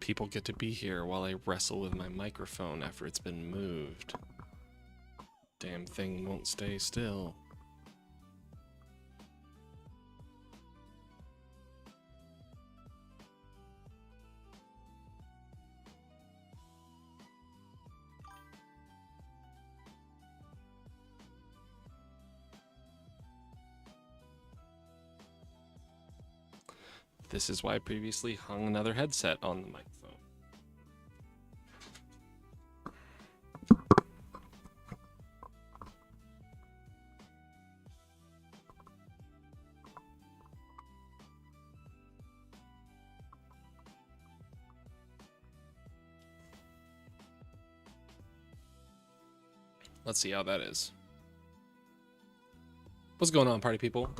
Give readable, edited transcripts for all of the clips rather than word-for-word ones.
People get to be here while I wrestle with my microphone after it's been moved. Damn thing won't stay still. This is why I previously hung another headset on the microphone. Let's see how that is. What's going on, party people?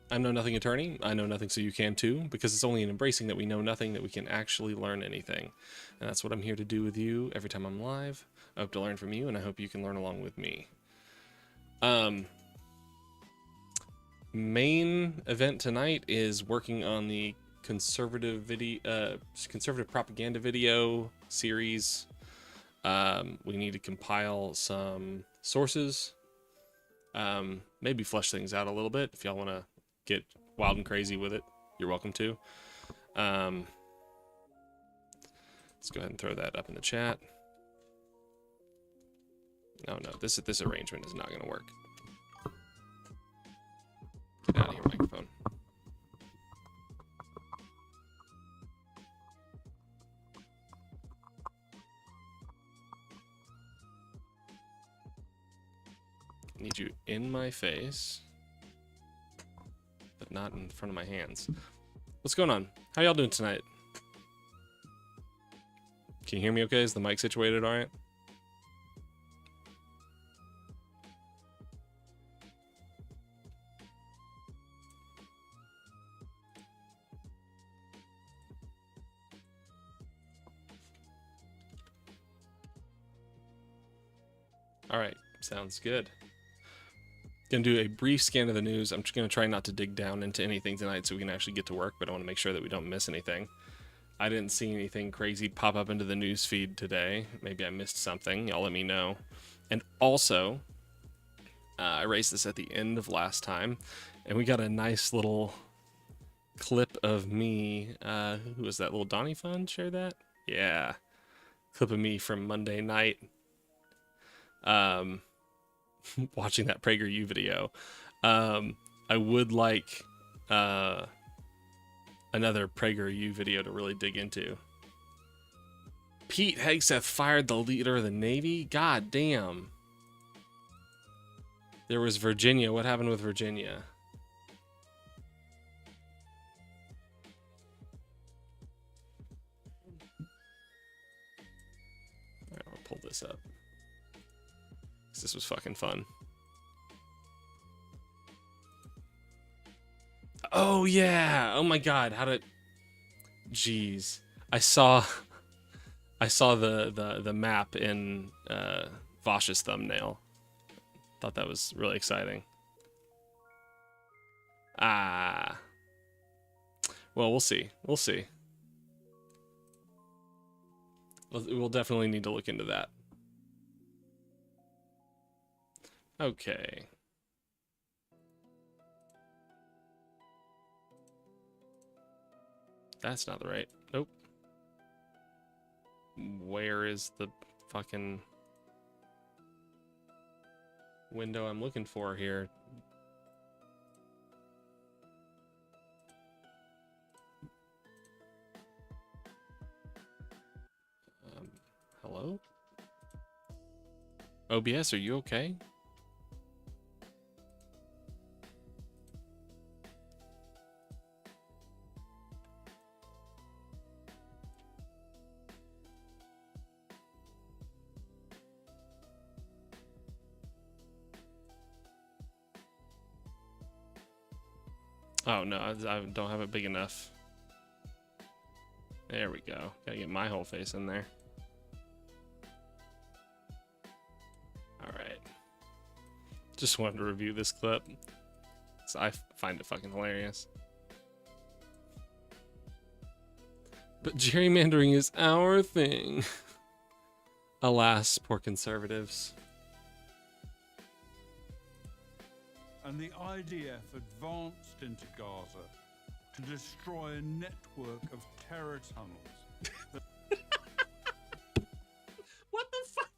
I'm Know Nothing Attorney. I know nothing so you can too, because it's only in embracing that we know nothing that we can actually learn anything. And that's what I'm here to do with you every time I'm live. I hope to learn from you, and I hope you can learn along with me. Main event tonight is working on the conservative propaganda video series. We need to compile some sources, maybe flesh things out a little bit. If y'all want to get wild and crazy with it, you're welcome to. Let's go ahead and throw that up in the chat. No, this arrangement is not going to work. Get out of here, microphone. I need you in my face, but not in front of my hands. What's going on? How y'all doing tonight? Can you hear me okay? Is the mic situated all right? All right, sounds good. Gonna do a brief scan of the news. I'm just gonna try not to dig down into anything tonight so we can actually get to work, but I want to make sure that we don't miss anything. I didn't see anything crazy pop up into the news feed today. Maybe I missed something. Y'all let me know. And also, I raised this at the end of last time, and we got a nice little clip of me. Who was that? Little Donnie Fun? Share that? Yeah. Clip of me from Monday night. Watching that PragerU video. I would like another PragerU video to really dig into. Pete Hegseth fired the leader of the Navy? God damn. There was Virginia. What happened with Virginia? Alright, I'll pull this up. This was fucking fun. Oh yeah! Oh my god! How did? Jeez, I saw the map in Vosh's thumbnail. Thought that was really exciting. Ah. Well, we'll see. We'll see. We'll definitely need to look into that. Okay. That's not the right. Nope. Where is the fucking window I'm looking for here? Hello? OBS, are you okay? Oh no, I don't have it big enough. There we go. Gotta get my whole face in there. Alright. Just wanted to review this clip. So I find it fucking hilarious. But gerrymandering is our thing. Alas, poor conservatives. And the IDF advanced into Gaza to destroy a network of terror tunnels. What the fuck?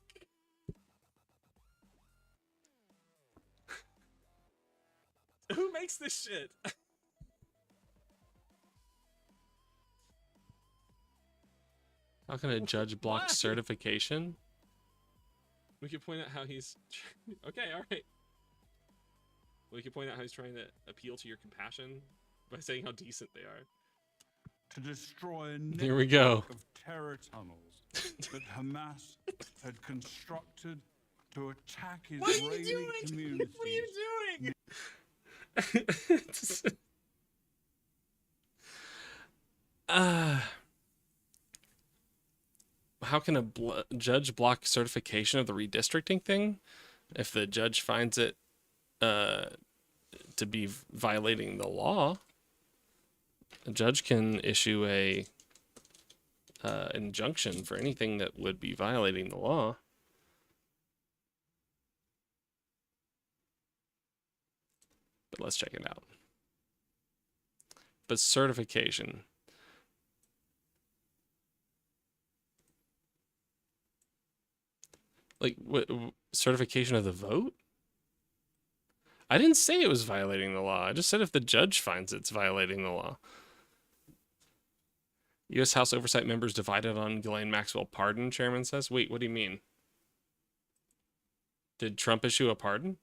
Who makes this shit? How can a judge block certification? We could point out how he's... Okay, alright. We could point out how he's trying to appeal to your compassion by saying how decent they are. To destroy a Here we go. network of terror tunnels that Hamas had constructed to attack Israeli communities. What are you doing? How can a judge block certification of the redistricting thing if the judge finds it to be violating the law? A judge can issue a injunction for anything that would be violating the law. But let's check it out. But certification. Like, what, certification of the vote? I didn't say it was violating the law. I just said if the judge finds it's violating the law. U.S. House Oversight members divided on Ghislaine Maxwell pardon, chairman says. Wait, what do you mean? Did Trump issue a pardon?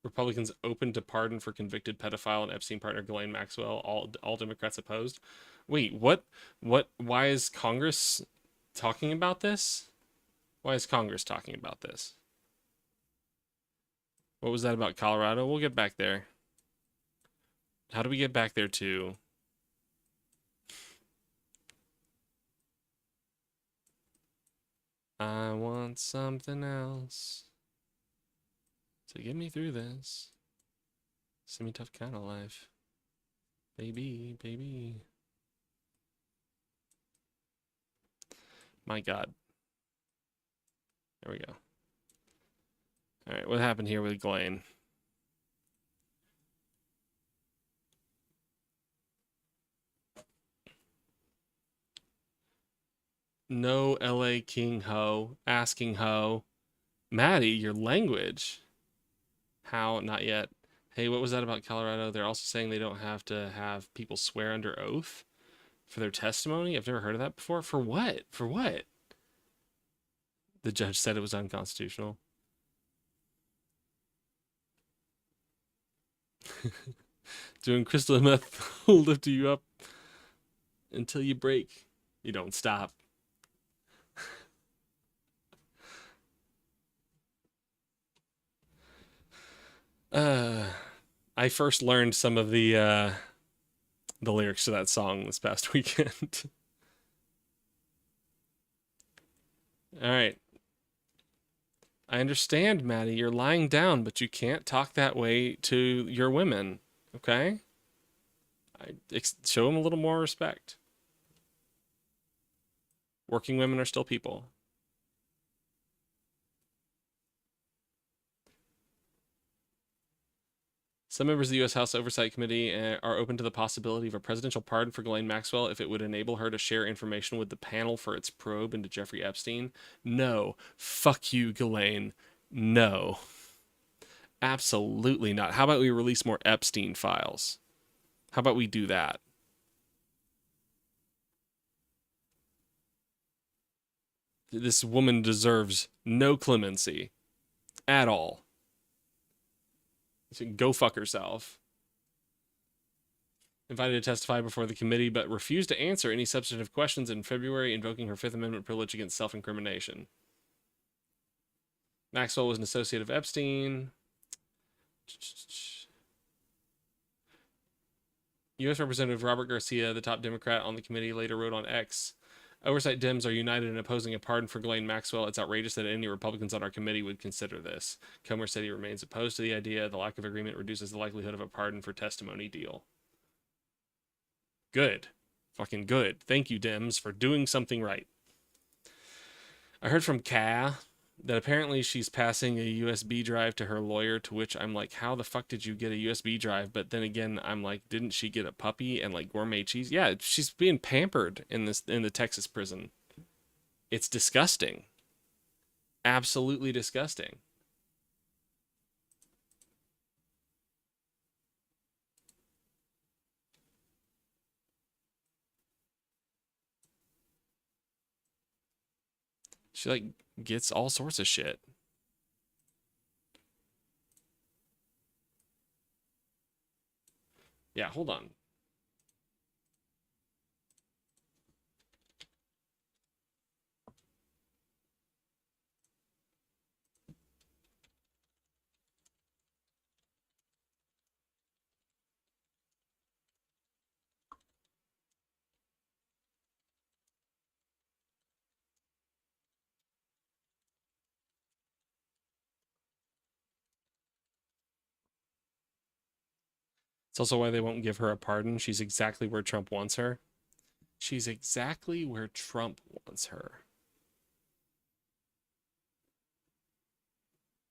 Republicans open to pardon for convicted pedophile and Epstein partner Ghislaine Maxwell. All Democrats opposed. Wait, what? Why is Congress talking about this? Why is Congress talking about this? What was that about Colorado? We'll get back there. How do we get back there to? I want something else to get me through this semi-tough kind of life. Baby, baby. My God. There we go. All right, what happened here with Ghislaine? No LA King Ho, asking Ho. Maddie, your language. How? Not yet. Hey, what was that about Colorado? They're also saying they don't have to have people swear under oath for their testimony. I've never heard of that before. For what? For what? The judge said it was unconstitutional. Doing crystal meth will lift you up until you break. You don't stop. I first learned some of the lyrics to that song this past weekend. All right. I understand, Maddie. You're lying down, but you can't talk that way to your women, okay? Show them a little more respect. Working women are still people. Some members of the U.S. House Oversight Committee are open to the possibility of a presidential pardon for Ghislaine Maxwell if it would enable her to share information with the panel for its probe into Jeffrey Epstein. No. Fuck you, Ghislaine. No. Absolutely not. How about we release more Epstein files? How about we do that? This woman deserves no clemency at all. She can go fuck herself. Invited to testify before the committee, but refused to answer any substantive questions in February, invoking her Fifth Amendment privilege against self-incrimination. Maxwell was an associate of Epstein. U.S. Representative Robert Garcia, the top Democrat on the committee, later wrote on X, "Oversight Dems are united in opposing a pardon for Ghislaine Maxwell. It's outrageous that any Republicans on our committee would consider this. Comer said he remains opposed to the idea. The lack of agreement reduces the likelihood of a pardon for testimony deal." Good. Fucking good. Thank you, Dems, for doing something right. I heard from Ka that apparently she's passing a USB drive to her lawyer, to which I'm like, how the fuck did you get a USB drive? But then again, I'm like, didn't she get a puppy and like gourmet cheese? Yeah, she's being pampered in the Texas prison. It's disgusting. Absolutely disgusting. She like gets all sorts of shit. Yeah, hold on. It's also why they won't give her a pardon. She's exactly where Trump wants her. She's exactly where Trump wants her.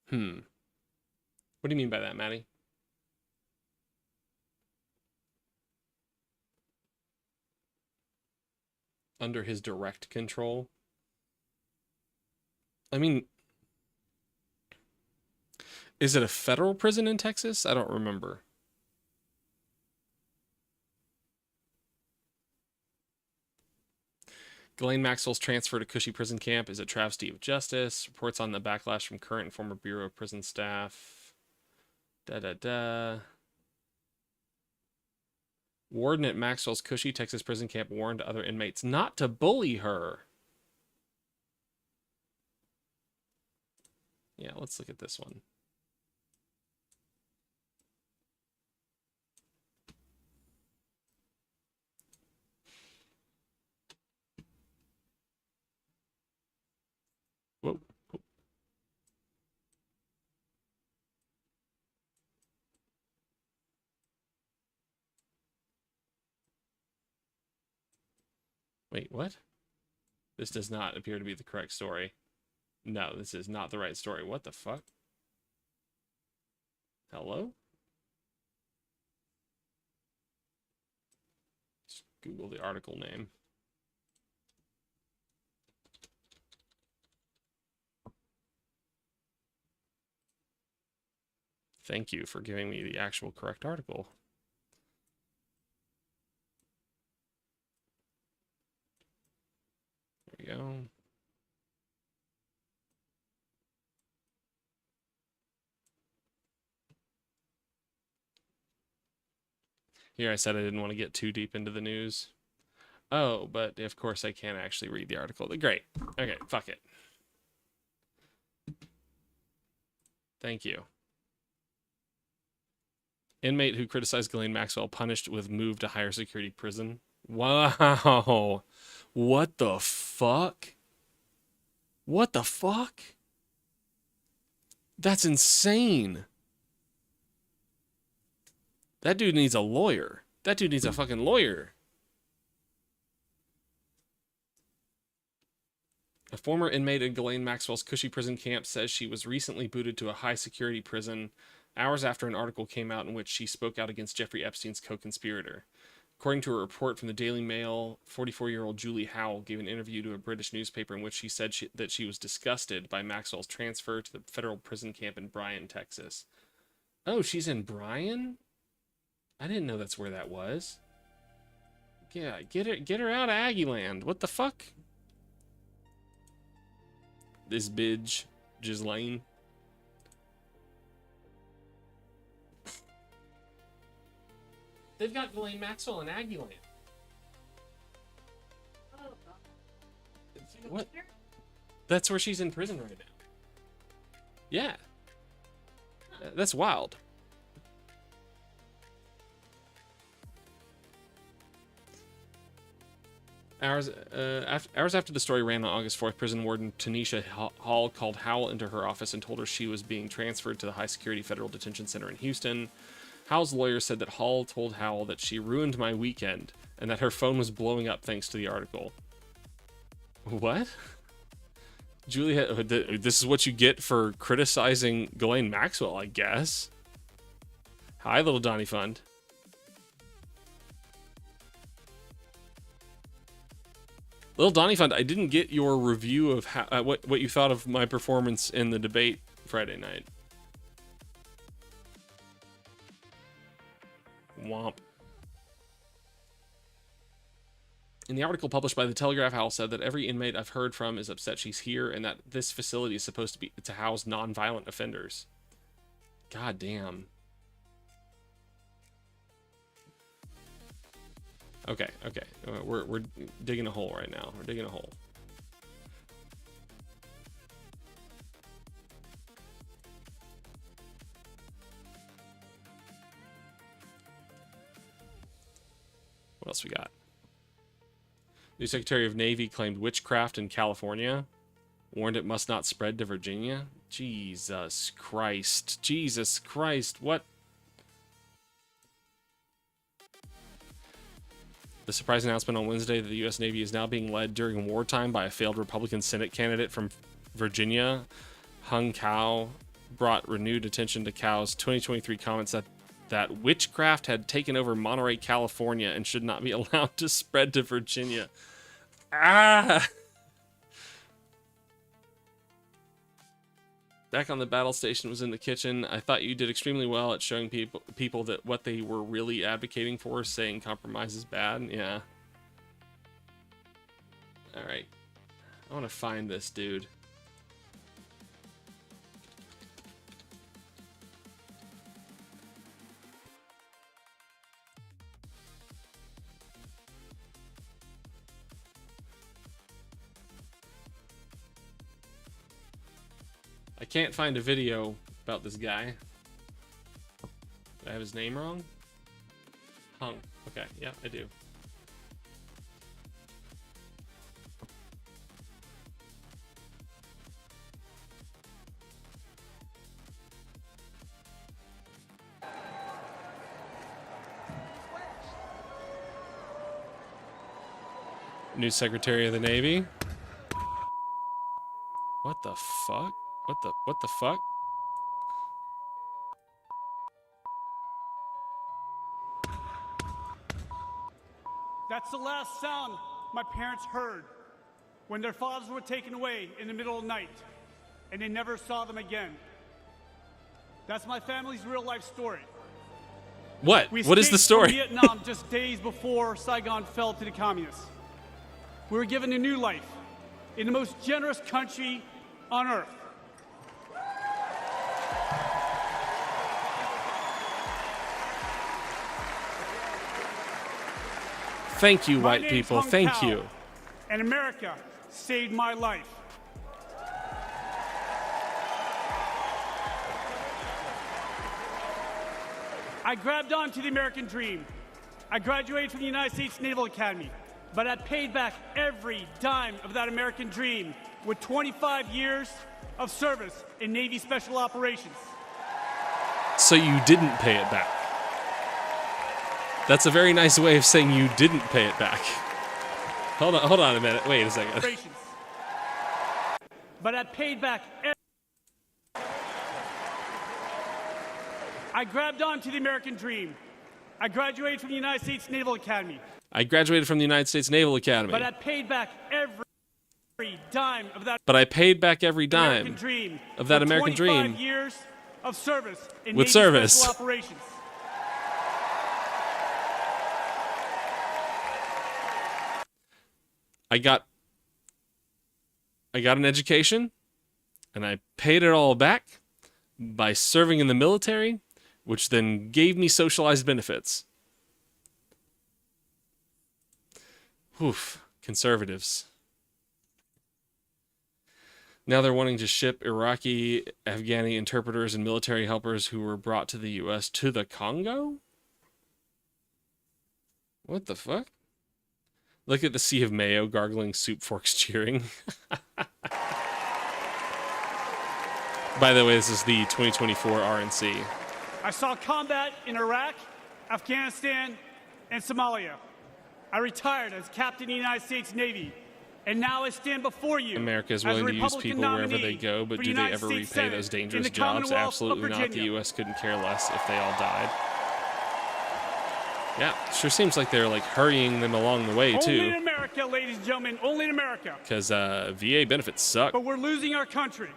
What do you mean by that, Maddie? Under his direct control? I mean, is it a federal prison in Texas? I don't remember. Ghislaine Maxwell's transfer to Cushy prison camp is a travesty of justice. Reports on the backlash from current and former Bureau of Prison staff. Warden at Maxwell's Cushy, Texas prison camp warned other inmates not to bully her. Yeah, let's look at this one. Whoa. Wait, what? This does not appear to be the correct story. No, this is not the right story. What the fuck? Hello? Just Google the article name. Thank you for giving me the actual correct article. There we go. Here I said I didn't want to get too deep into the news. Oh, but of course I can't actually read the article. Great. Okay, fuck it. Thank you. Inmate who criticized Ghislaine Maxwell punished with move to higher security prison. Wow. What the fuck? What the fuck? That's insane. That dude needs a lawyer. That dude needs a fucking lawyer. A former inmate at Ghislaine Maxwell's Cushy prison camp says she was recently booted to a high security prison hours after an article came out in which she spoke out against Jeffrey Epstein's co-conspirator. According to a report from the Daily Mail, 44-year-old Julie Howell gave an interview to a British newspaper in which she said that she was disgusted by Maxwell's transfer to the federal prison camp in Bryan, Texas. Oh, she's in Bryan? I didn't know that's where that was. Yeah, get her out of Aggieland. What the fuck? This bitch, Ghislaine. They've got Ghislaine Maxwell in Aggieland. What? That's where she's in prison right now. Yeah. That's wild. Hours after the story ran on August 4th, prison warden Tanisha Hall called Howell into her office and told her she was being transferred to the high security federal detention center in Houston. Howell's lawyer said that Hall told Howell that she ruined my weekend and that her phone was blowing up thanks to the article. What? Julia, this is what you get for criticizing Ghislaine Maxwell, I guess. Hi, little Donnie Fund. Little Donnie Fund, I didn't get your review of how, what you thought of my performance in the debate Friday night. Womp. In the article published by the Telegraph, Howell said that every inmate I've heard from is upset she's here and that this facility is supposed to house non-violent offenders. God damn. Okay. We're digging a hole right now. We're digging a hole. What else we got? New Secretary of Navy claimed witchcraft in California. Warned it must not spread to Virginia. Jesus Christ. Jesus Christ. What? The surprise announcement on Wednesday that the U.S. Navy is now being led during wartime by a failed Republican Senate candidate from Virginia, Hung Cao, brought renewed attention to Cao's 2023 comments that witchcraft had taken over Monterey, California, and should not be allowed to spread to Virginia. Ah! Back on the battle station was in the kitchen. I thought you did extremely well at showing people that what they were really advocating for, saying compromise is bad. Yeah. All right. I want to find this dude. I can't find a video about this guy. Do I have his name wrong? Hung. Okay, yeah, I do. New Secretary of the Navy. What the fuck? What the fuck? That's the last sound my parents heard when their fathers were taken away in the middle of the night, and they never saw them again. That's my family's real-life story. What? What is the story? We escaped from Vietnam just days before Saigon fell to the communists. We were given a new life in the most generous country on earth. Thank you, white people. Thank you. And America saved my life. I grabbed onto the American dream. I graduated from the United States Naval Academy, but I paid back every dime of that American dream with 25 years of service in Navy Special Operations. So you didn't pay it back. That's a very nice way of saying you didn't pay it back. Hold on a minute. Wait a second. But I paid back I grabbed onto the American dream. I graduated from the United States Naval Academy. I graduated from the United States Naval Academy. But I paid back every dime of that American dream of that American dream. 25 years of service in with Navy service. Special Operations. I got an education, and I paid it all back by serving in the military, which then gave me socialized benefits. Oof, conservatives. Now they're wanting to ship Iraqi, Afghani interpreters and military helpers who were brought to the U.S. to the Congo? What the fuck? Look at the sea of mayo, gargling soup forks cheering. By the way, this is the 2024 RNC. I saw combat in Iraq, Afghanistan, and Somalia. I retired as captain of the United States Navy, and now I stand before you. America is as a willing to use Republican people wherever nominee they go, but for do they United ever States repay Senate those in dangerous the jobs? Commonwealth Absolutely of not. The Virginia. U.S. couldn't care less if they all died. Yeah, sure seems like they're like hurrying them along the way Only in too, America, ladies and gentlemen, only in America. because VA benefits suck. But we're losing our country.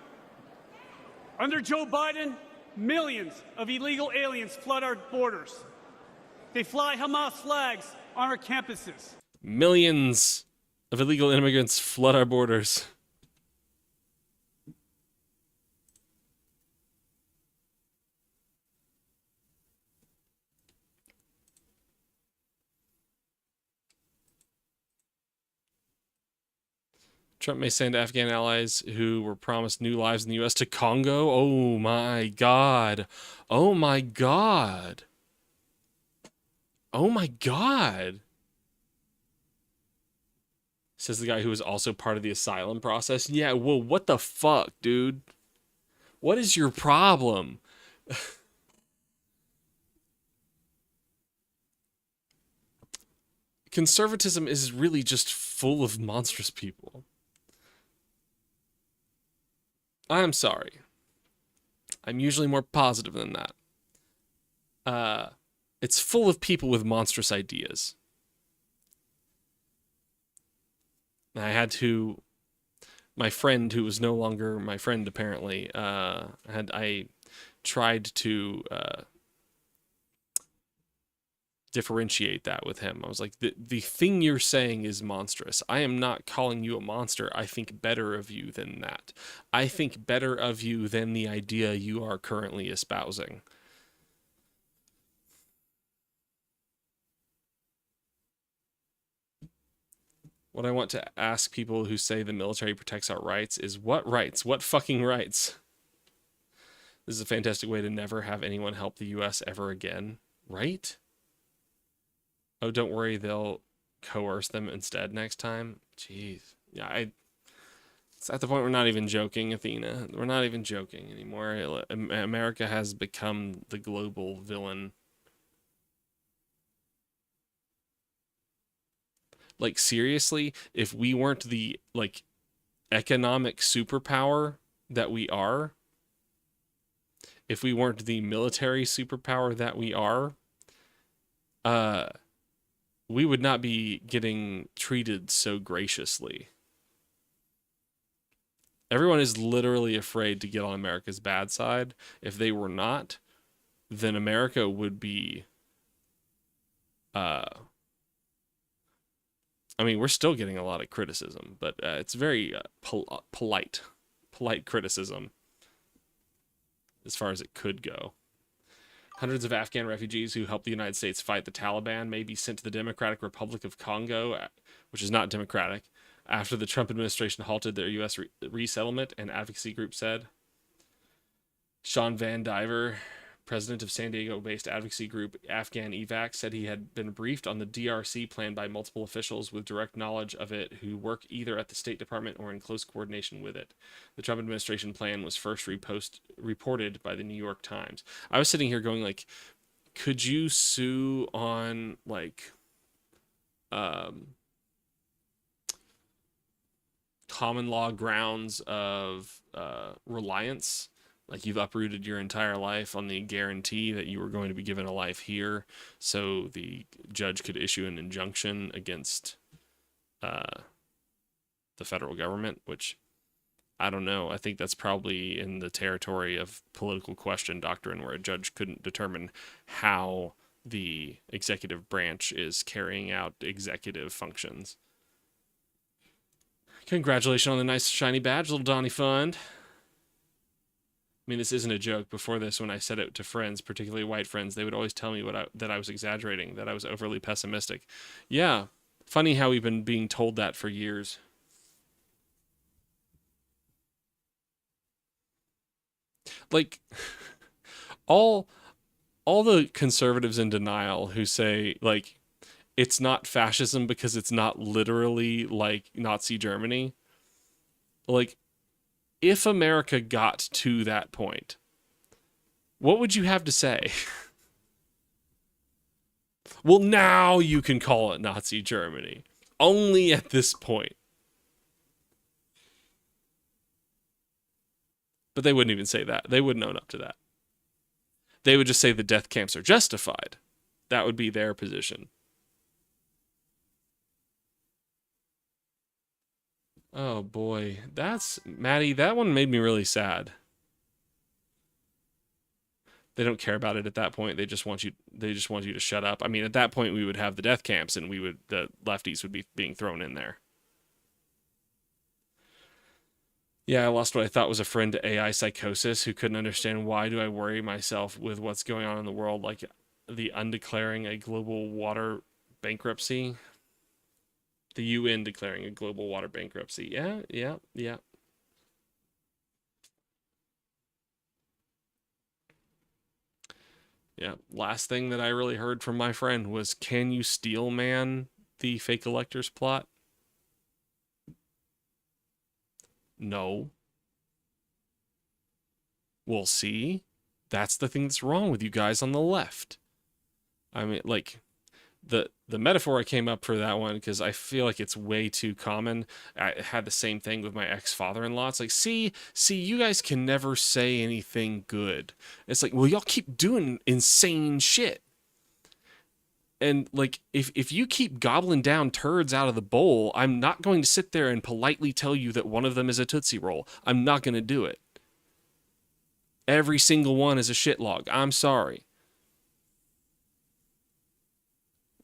Under Joe Biden, millions of illegal aliens flood our borders. They fly Hamas flags on our campuses. Millions of illegal immigrants flood our borders. Trump may send Afghan allies who were promised new lives in the U.S. to Congo. Oh my God. Oh my God. Oh my God. Says the guy who was also part of the asylum process. Yeah, well, what the fuck, dude? What is your problem? Conservatism is really just full of monstrous people. I'm sorry. I'm usually more positive than that. It's full of people with monstrous ideas. My friend, who was no longer my friend apparently, I tried to differentiate that with him. I was like, the thing you're saying is monstrous. I am not calling you a monster. I think better of you than that. I think better of you than the idea you are currently espousing. What I want to ask people who say the military protects our rights is, what rights? What fucking rights? This is a fantastic way to never have anyone help the U.S. ever again, right? Oh, don't worry, they'll coerce them instead next time. Jeez. Yeah, it's at the point we're not even joking, Athena. We're not even joking anymore. America has become the global villain. Like, seriously, if we weren't the, like, economic superpower that we are, if we weren't the military superpower that we are, we would not be getting treated so graciously. Everyone is literally afraid to get on America's bad side. If they were not, then America would be... I mean, we're still getting a lot of criticism, but it's very polite criticism as far as it could go. Hundreds of Afghan refugees who helped the United States fight the Taliban may be sent to the Democratic Republic of Congo, which is not democratic, after the Trump administration halted their U.S. resettlement, an advocacy group said. Sean Van Diver, president of San Diego-based advocacy group Afghan Evac, said he had been briefed on the DRC plan by multiple officials with direct knowledge of it who work either at the State Department or in close coordination with it. The Trump administration plan was first reported by the New York Times. I was sitting here going, like, could you sue on, like, common law grounds of reliance? Like, you've uprooted your entire life on the guarantee that you were going to be given a life here, so the judge could issue an injunction against the federal government, which, I don't know. I think that's probably in the territory of political question doctrine, where a judge couldn't determine how the executive branch is carrying out executive functions. Congratulations on the nice shiny badge, little Donnie Fund. I mean, this isn't a joke. Before this, when I said it to friends, particularly white friends, they would always tell me that I was exaggerating, that I was overly pessimistic. Yeah, funny how we've been being told that for years. Like, all the conservatives in denial who say, like, it's not fascism because it's not literally like Nazi Germany. Like, if America got to that point, What would you have to say? Well, now you can call it Nazi Germany. Only at this point. But they wouldn't even say that. They wouldn't own up to that. They would just say the death camps are justified. That would be their position. Oh boy, Maddie, that one made me really sad. They don't care about it at that point. They just want you to shut up. I mean, at that point we would have the death camps and the lefties would be being thrown in there. Yeah, I lost what I thought was a friend to AI psychosis who couldn't understand why do I worry myself with what's going on in the world, like the undeclaring a global water bankruptcy. The UN declaring a global water bankruptcy. Yeah. Yeah, last thing that I really heard from my friend was, can you steel man the fake electors plot? No. We'll see. That's the thing that's wrong with you guys on the left. I mean, like, the metaphor I came up for that one, because I feel like it's way too common. I had the same thing with my ex-father-in-law. It's like, see, you guys can never say anything good. It's like, well, y'all keep doing insane shit. And like, if you keep gobbling down turds out of the bowl, I'm not going to sit there and politely tell you that one of them is a Tootsie Roll. I'm not going to do it. Every single one is a shit log. I'm sorry.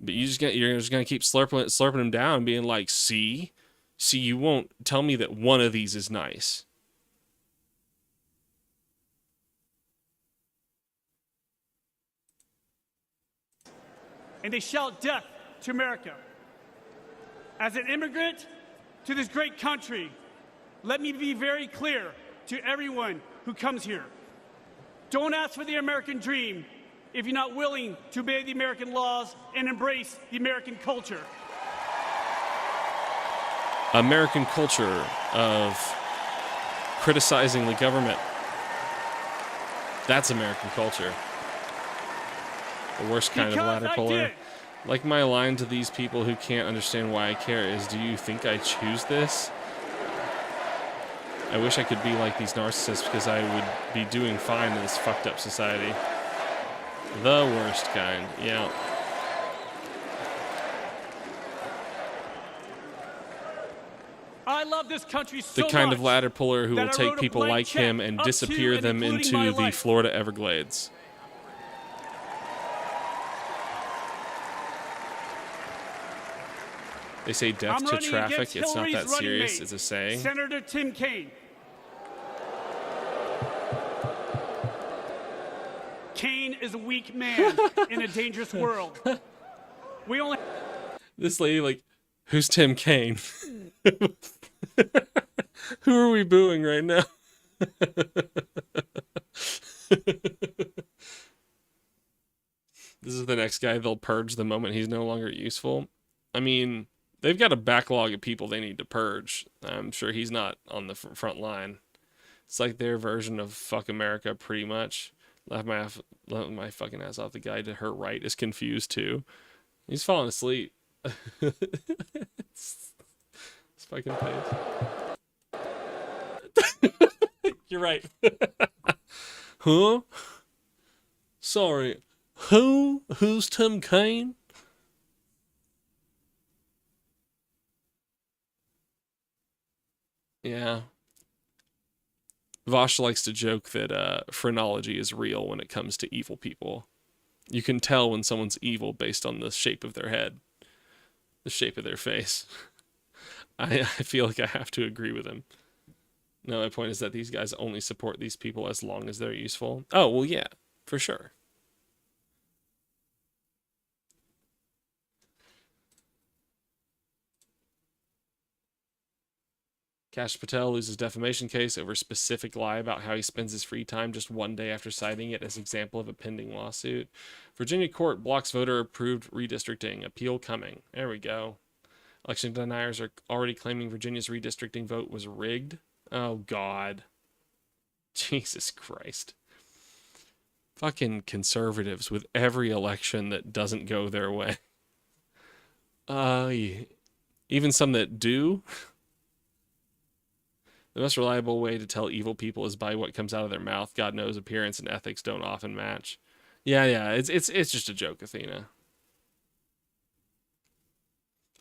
But you're just gonna keep slurping them down and being like, see, you won't tell me that one of these is nice. And they shout death to America. As an immigrant to this great country, let me be very clear to everyone who comes here. Don't ask for the American dream if you're not willing to obey the American laws and embrace the American culture. American culture of criticizing the government. That's American culture. The worst kind of ladder puller. Like my line to these people who can't understand why I care is, do you think I choose this? I wish I could be like these narcissists because I would be doing fine in this fucked up society. The worst kind, yeah. I love this country so much. The kind of ladder puller who will take people like him and disappear them into the Florida Everglades. They say death to traffic. It's not that serious. It's a saying. Senator Tim Kaine. Kaine is a weak man in a dangerous world. We only. This lady, like, who's Tim Kaine? Who are we booing right now? This is the next guy they'll purge the moment he's no longer useful. I mean, they've got a backlog of people they need to purge. I'm sure he's not on the front line. It's like their version of fuck America, pretty much. Laugh my fucking ass off. The guy to her right is confused too. He's falling asleep. It's fucking face. You're right. Huh? Sorry. Who's Tim Kaine? Yeah. Vosh likes to joke that phrenology is real when it comes to evil people. You can tell when someone's evil based on the shape of their head, the shape of their face. I feel like I have to agree with him. No, my point is that these guys only support these people as long as they're useful. Oh, well, yeah, for sure. Kash Patel loses defamation case over specific lie about how he spends his free time just one day after citing it as example of a pending lawsuit. Virginia court blocks voter-approved redistricting. Appeal coming. There we go. Election deniers are already claiming Virginia's redistricting vote was rigged. Oh, God. Jesus Christ. Fucking conservatives with every election that doesn't go their way. Even some that do. The most reliable way to tell evil people is by what comes out of their mouth. God knows appearance and ethics don't often match. Yeah, it's just a joke, Athena.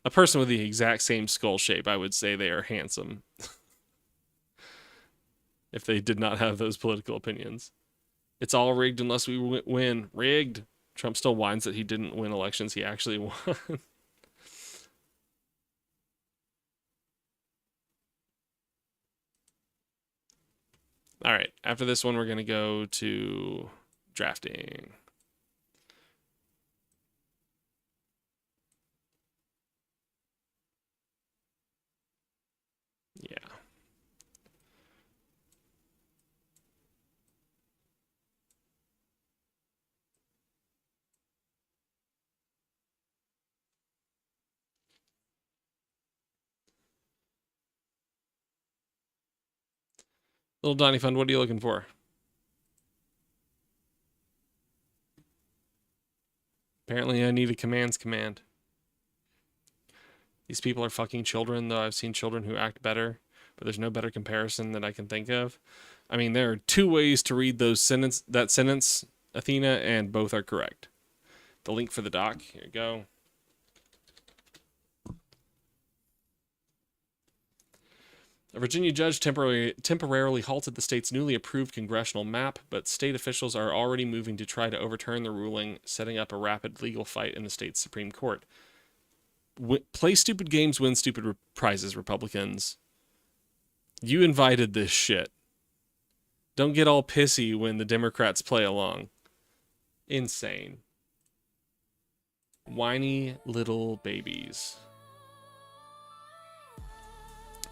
A person with the exact same skull shape, I would say they are handsome. If they did not have those political opinions. It's all rigged unless we win. Rigged. Trump still whines that he didn't win elections he actually won. All right. After this one, we're going to go to drafting. Yeah. Little Donnie Fund, what are you looking for? Apparently I need a commands command. These people are fucking children, though I've seen children who act better, but there's no better comparison that I can think of. I mean, there are two ways to read that sentence, Athena, and both are correct. The link for the doc, here you go. A Virginia judge temporarily halted the state's newly approved congressional map, but state officials are already moving to try to overturn the ruling, setting up a rapid legal fight in the state's Supreme Court. Play stupid games, win stupid prizes, Republicans. You invited this shit. Don't get all pissy when the Democrats play along. Insane. Whiny little babies.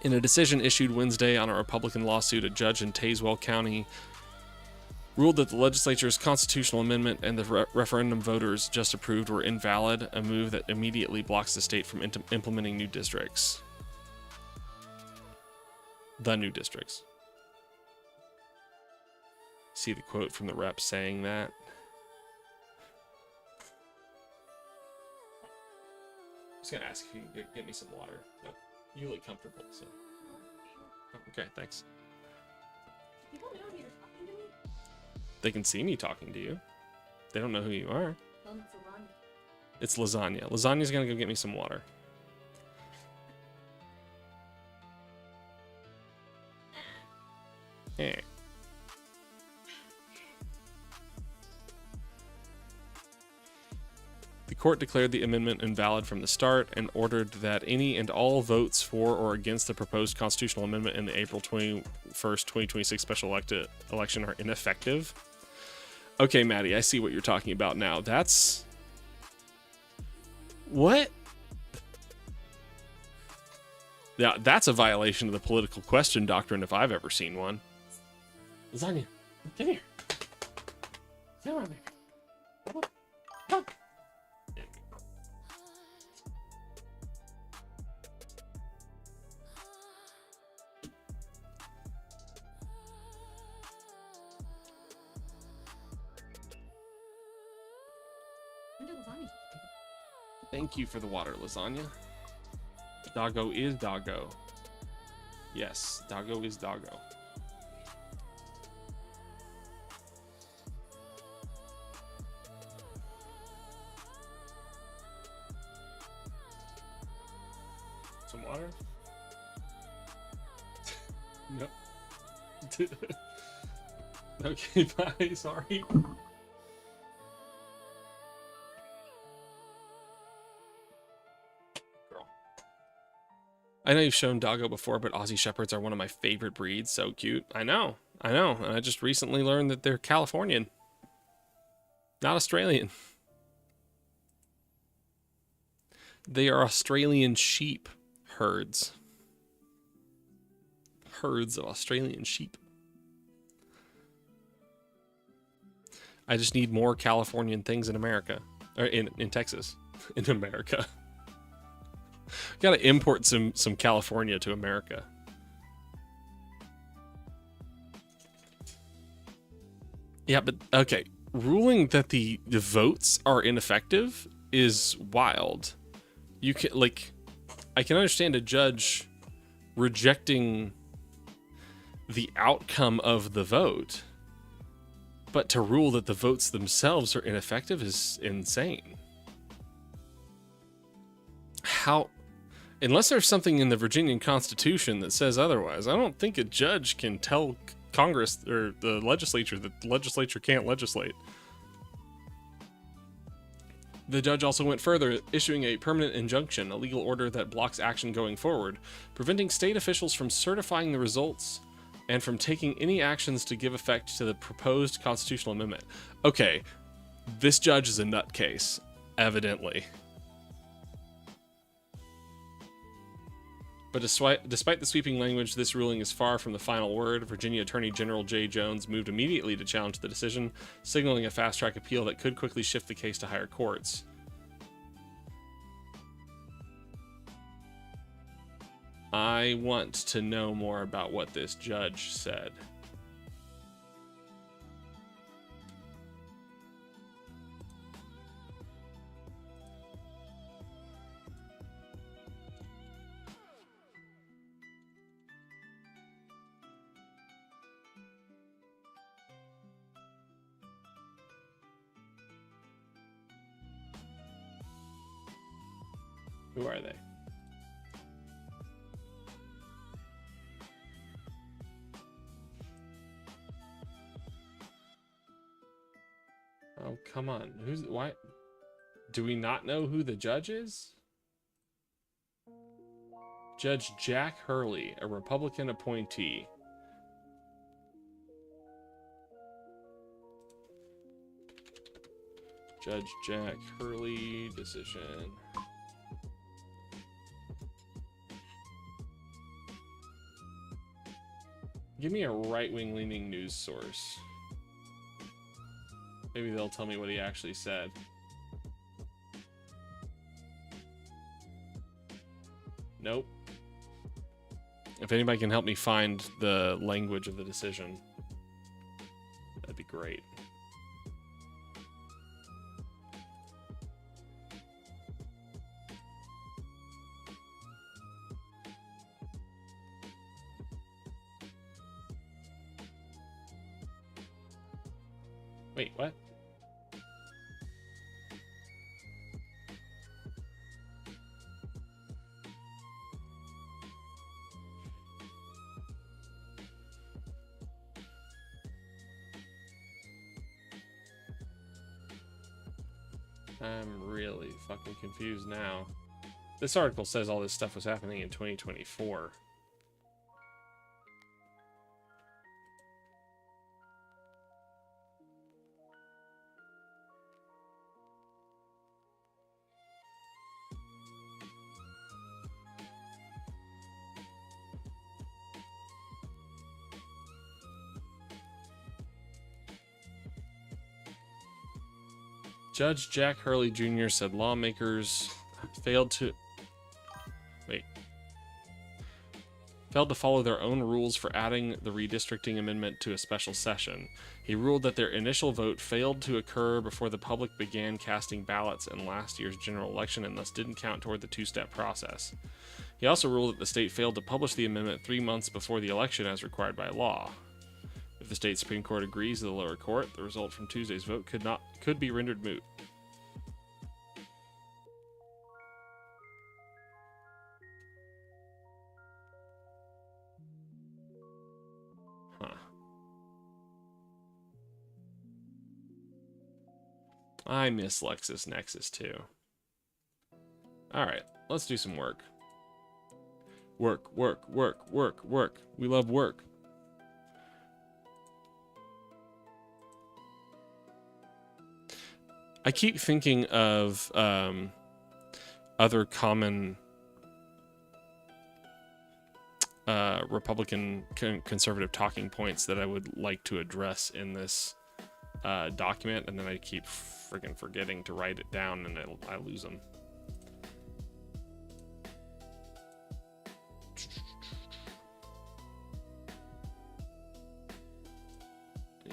In a decision issued Wednesday on a Republican lawsuit, a judge in Tazewell County ruled that the legislature's constitutional amendment and the referendum voters just approved were invalid, a move that immediately blocks the state from implementing new districts. The new districts. See the quote from the rep saying that. I'm just going to ask if you can get me some water. No. You look comfortable, so. Oh, okay, thanks. People know you're talking to me? They can see me talking to you. They don't know who you are. It's lasagna. Lasagna's gonna go get me some water. Eh. The court declared the amendment invalid from the start and ordered that any and all votes for or against the proposed constitutional amendment in the April 21st, 2026 special election are ineffective. Okay, Maddie, I see what you're talking about now. That's... What? Yeah, that's a violation of the political question doctrine if I've ever seen one. Lasagna, get here. Sit around there. Come on. Come. Thank you for the water, lasagna. Doggo is doggo. Yes, doggo is doggo. Some water? No. Okay, bye. Sorry. I know you've shown doggo before, but Aussie Shepherds are one of my favorite breeds. So cute. I know. And I just recently learned that they're Californian, not Australian. They are Australian sheep herds. Herds of Australian sheep. I just need more Californian things in America. Or in Texas. In America. Gotta import some California to America. Yeah, but okay. ruling that the votes are ineffective is wild. You can, like, I can understand a judge rejecting the outcome of the vote, but to rule that the votes themselves are ineffective is insane. How, unless there's something in the Virginian Constitution that says otherwise, I don't think a judge can tell Congress or the legislature that the legislature can't legislate. The judge also went further, issuing a permanent injunction, a legal order that blocks action going forward, preventing state officials from certifying the results and from taking any actions to give effect to the proposed constitutional amendment. Okay, this judge is a nutcase, evidently. But despite the sweeping language, this ruling is far from the final word. Virginia Attorney General Jay Jones moved immediately to challenge the decision, signaling a fast-track appeal that could quickly shift the case to higher courts. I want to know more about what this judge said. Who are they? Oh, come on. Why? Do we not know who the judge is? Judge Jack Hurley, a Republican appointee. Judge Jack Hurley decision. Give me a right-wing leaning news source. Maybe they'll tell me what he actually said. Nope. If anybody can help me find the language of the decision, that'd be great. Wait, what? I'm really fucking confused now. This article says all this stuff was happening in 2024. Judge Jack Hurley Jr. said lawmakers failed to follow their own rules for adding the redistricting amendment to a special session. He ruled that their initial vote failed to occur before the public began casting ballots in last year's general election and thus didn't count toward the two-step process. He also ruled that the state failed to publish the amendment 3 months before the election as required by law. If the state Supreme Court agrees with the lower court, the result from Tuesday's vote could be rendered moot. Huh. I miss LexisNexis too. Alright, let's do some work. Work, work, work, work, work. We love work. I keep thinking of other common Republican conservative talking points that I would like to address in this document, and then I keep friggin' forgetting to write it down, and I lose them.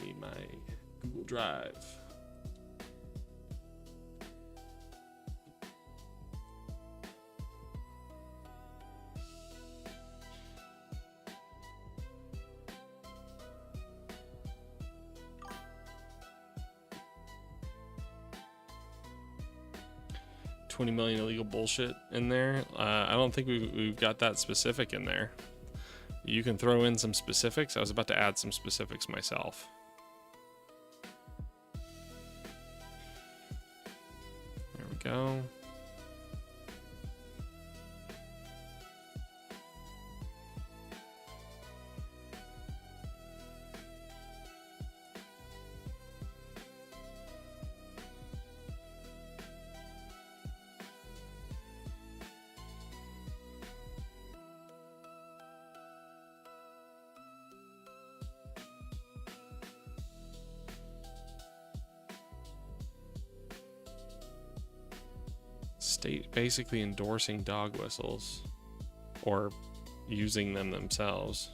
Need my Google Drive. 20 million illegal bullshit in there. I don't think we've got that specific in there. You can throw in some specifics. I was about to add some specifics myself. There we go. State basically endorsing dog whistles or using them themselves.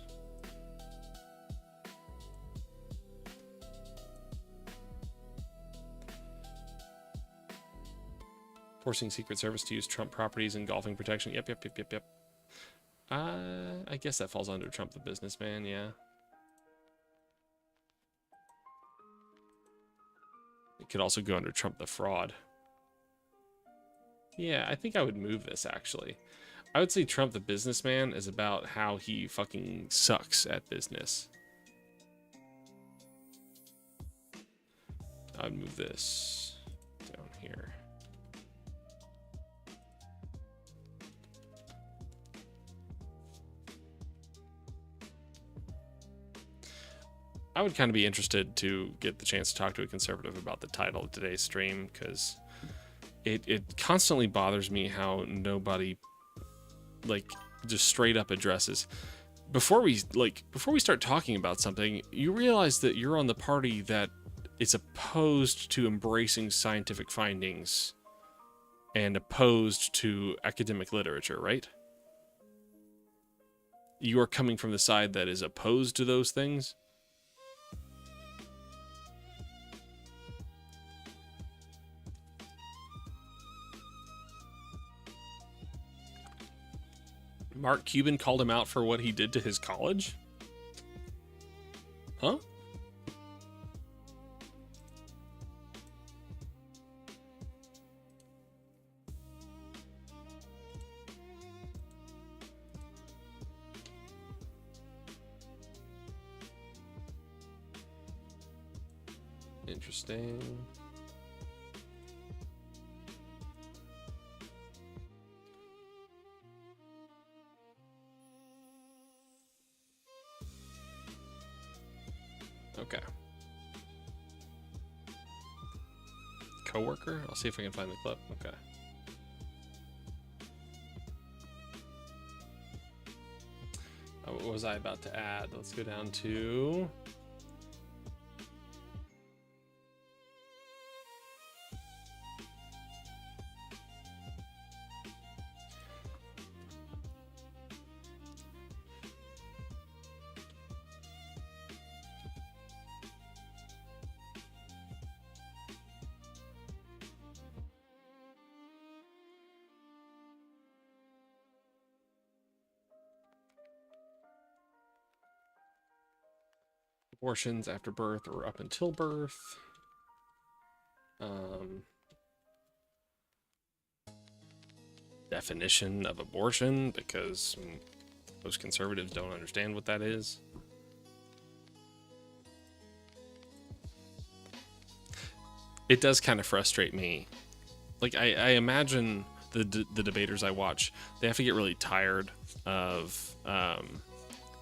Forcing Secret Service to use Trump properties and golfing protection. Yep. I guess that falls under Trump the businessman, yeah. It could also go under Trump the fraud. Yeah, I think I would move this, actually. I would say Trump the businessman is about how he fucking sucks at business. I would move this down here. I would kind of be interested to get the chance to talk to a conservative about the title of today's stream, because it constantly bothers me how nobody like just straight up addresses. Before we start talking about something, you realize that you're on the party that is opposed to embracing scientific findings and opposed to academic literature, right? You are coming from the side that is opposed to those things. Mark Cuban called him out for what he did to his college? Huh? Interesting. Okay. Coworker? I'll see if I can find the clip. Okay. What was I about to add? Let's go down to... abortions after birth or up until birth. Definition of abortion, because most conservatives don't understand what that is. It does kind of frustrate me. Like, I imagine the debaters I watch, they have to get really tired of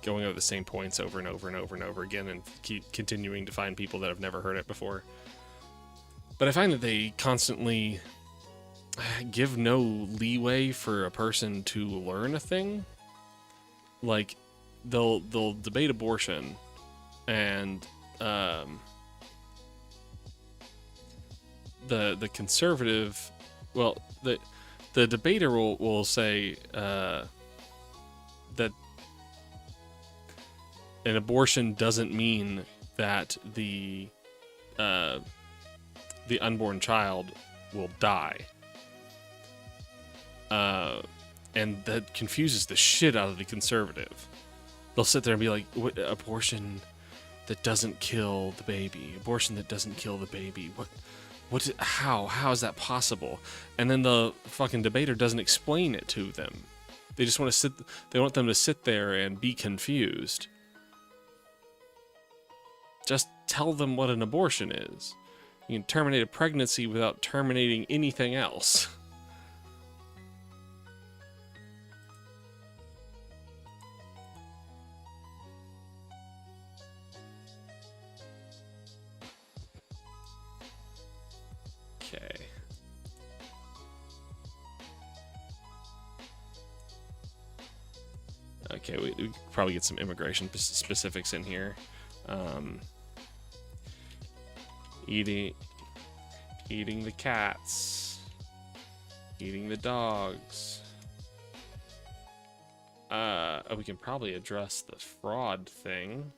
going over the same points over and over and over and over again and keep continuing to find people that have never heard it before. But I find that they constantly give no leeway for a person to learn a thing. Like, they'll debate abortion, and the conservative, well, the debater will say that an abortion doesn't mean that the unborn child will die. And that confuses the shit out of the conservative. They'll sit there and be like, what, abortion that doesn't kill the baby. Abortion that doesn't kill the baby. How is that possible? And then the fucking debater doesn't explain it to them. They just want to sit. They want them to sit there and be confused. Just tell them what an abortion is. You can terminate a pregnancy without terminating anything else. Okay. Okay, we could probably get some immigration specifics in here. Eating the cats, eating the dogs. We can probably address the fraud thing.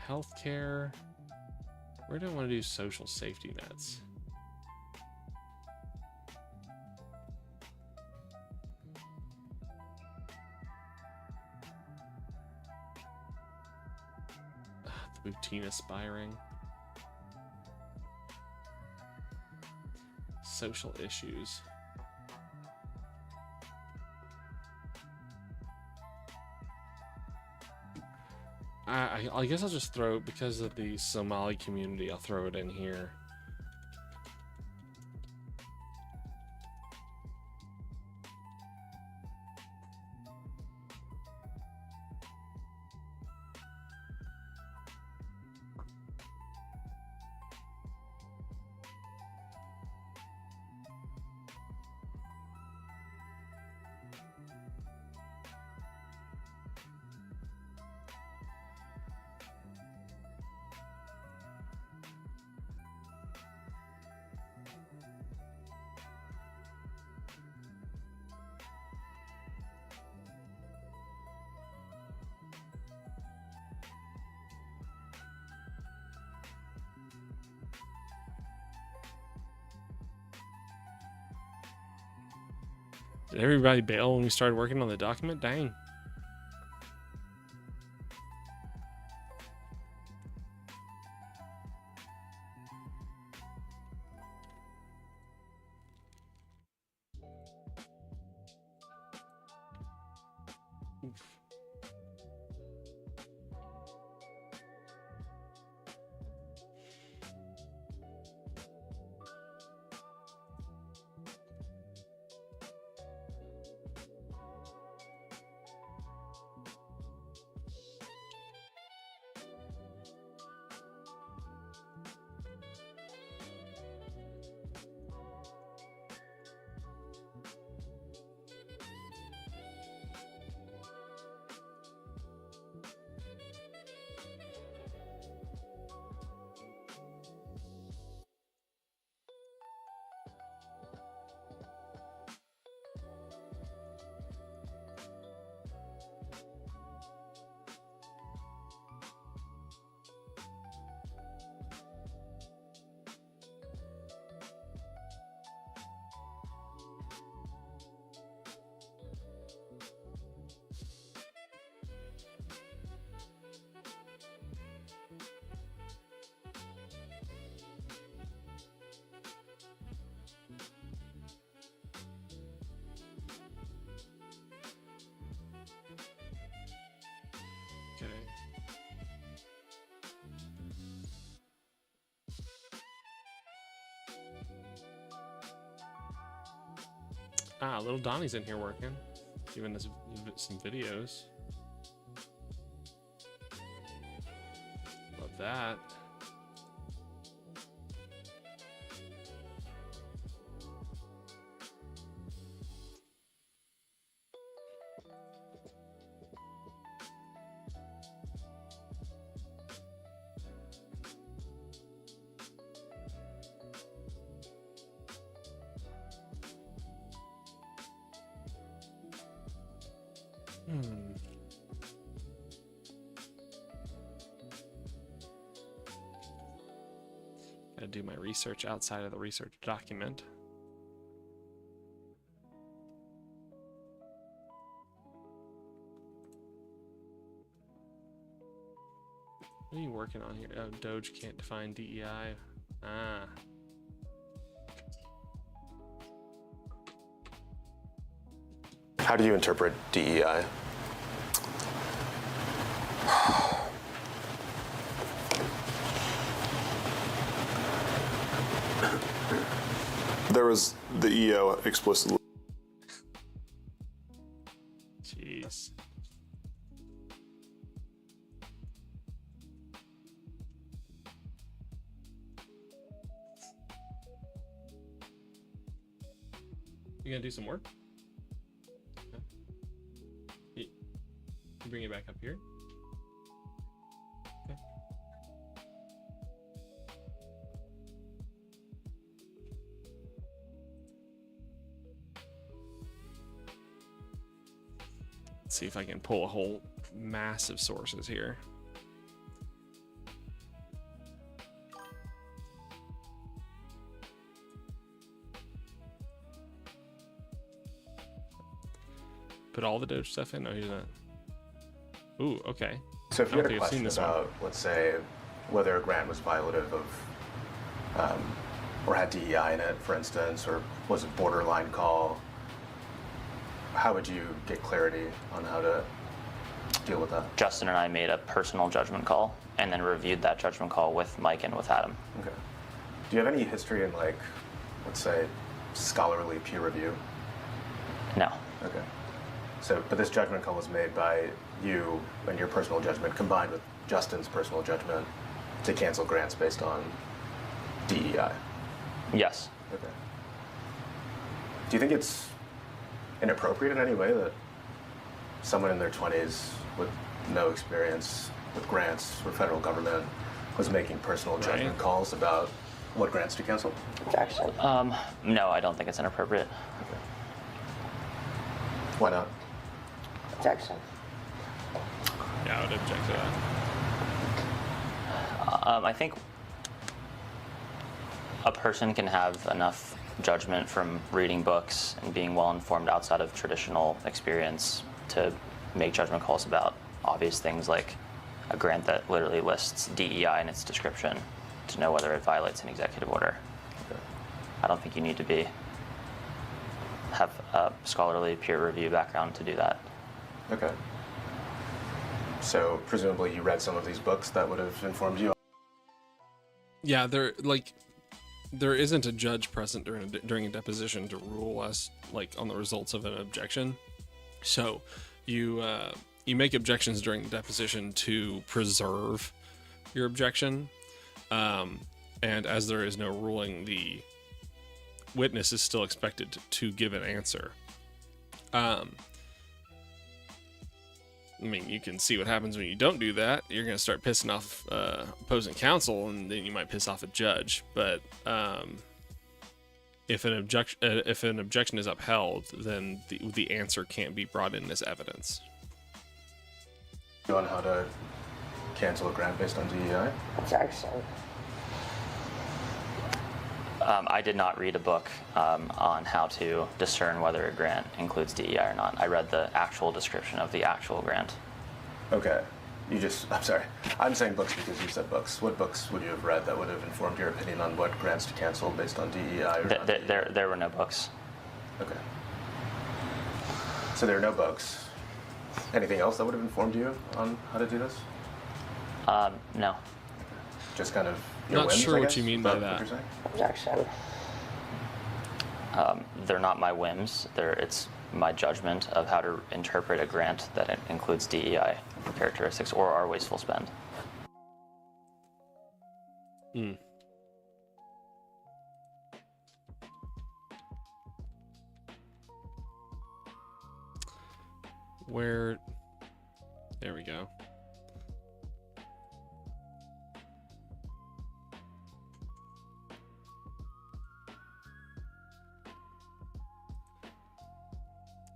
Healthcare. Where do I want to do social safety nets? The routine aspiring. Social issues. I guess I'll just throw, because of the Somali community, I'll throw it in here. Did everybody bail when we started working on the document? Dang. Oof. Okay. Ah, little Donnie's in here working, giving us some videos. Love that. Gotta do my research outside of the research document. What are you working on here? Oh, Doge can't define DEI. Ah. How do you interpret DEI? There was the EO explicitly. Jeez. You gonna do some work? You bring it back up here. Okay. Let's see if I can pull a whole mass of sources here. Put all the Doge stuff in? No, he's not. Ooh, okay. So if I you don't had a think I've seen question this about, let's say, whether a grant was violative of, or had DEI in it, for instance, or was a borderline call, how would you get clarity on how to deal with that? Justin and I made a personal judgment call and then reviewed that judgment call with Mike and with Adam. Okay. Do you have any history in, like, let's say, scholarly peer review? No. Okay. So, but this judgment call was made by you and your personal judgment combined with Justin's personal judgment to cancel grants based on DEI. Yes. Okay. Do you think it's inappropriate in any way that someone in their 20s with no experience with grants or federal government was making personal judgment calls about what grants to cancel? Objection. No, I don't think it's inappropriate. Okay. Why not? Objection. Yeah, I would object to that. I think a person can have enough judgment from reading books and being well informed outside of traditional experience to make judgment calls about obvious things like a grant that literally lists DEI in its description to know whether it violates an executive order. Okay. I don't think you need to have a scholarly peer review background to do that. Okay. So presumably you read some of these books that would have informed you. Yeah, there isn't a judge present during a deposition to rule us on the results of an objection. So you make objections during the deposition to preserve your objection, and as there is no ruling, the witness is still expected to give an answer. I mean, you can see what happens when you don't do that. You're going to start pissing off opposing counsel, and then you might piss off a judge. But if an objection is upheld, then the answer can't be brought in as evidence. On how to cancel a grant based on DEI? Objection. I did not read a book on how to discern whether a grant includes DEI or not. I read the actual description of the actual grant. Okay. I'm sorry. I'm saying books because you said books. What books would you have read that would have informed your opinion on what grants to cancel based on DEI or not? There were no books. Okay. So there are no books. Anything else that would have informed you on how to do this? No. Just kind of your Not whims, sure I what guess? you mean Is by what that. you're saying? Objection. They're not my whims. It's my judgment of how to interpret a grant that includes DEI characteristics or our wasteful spend. There we go.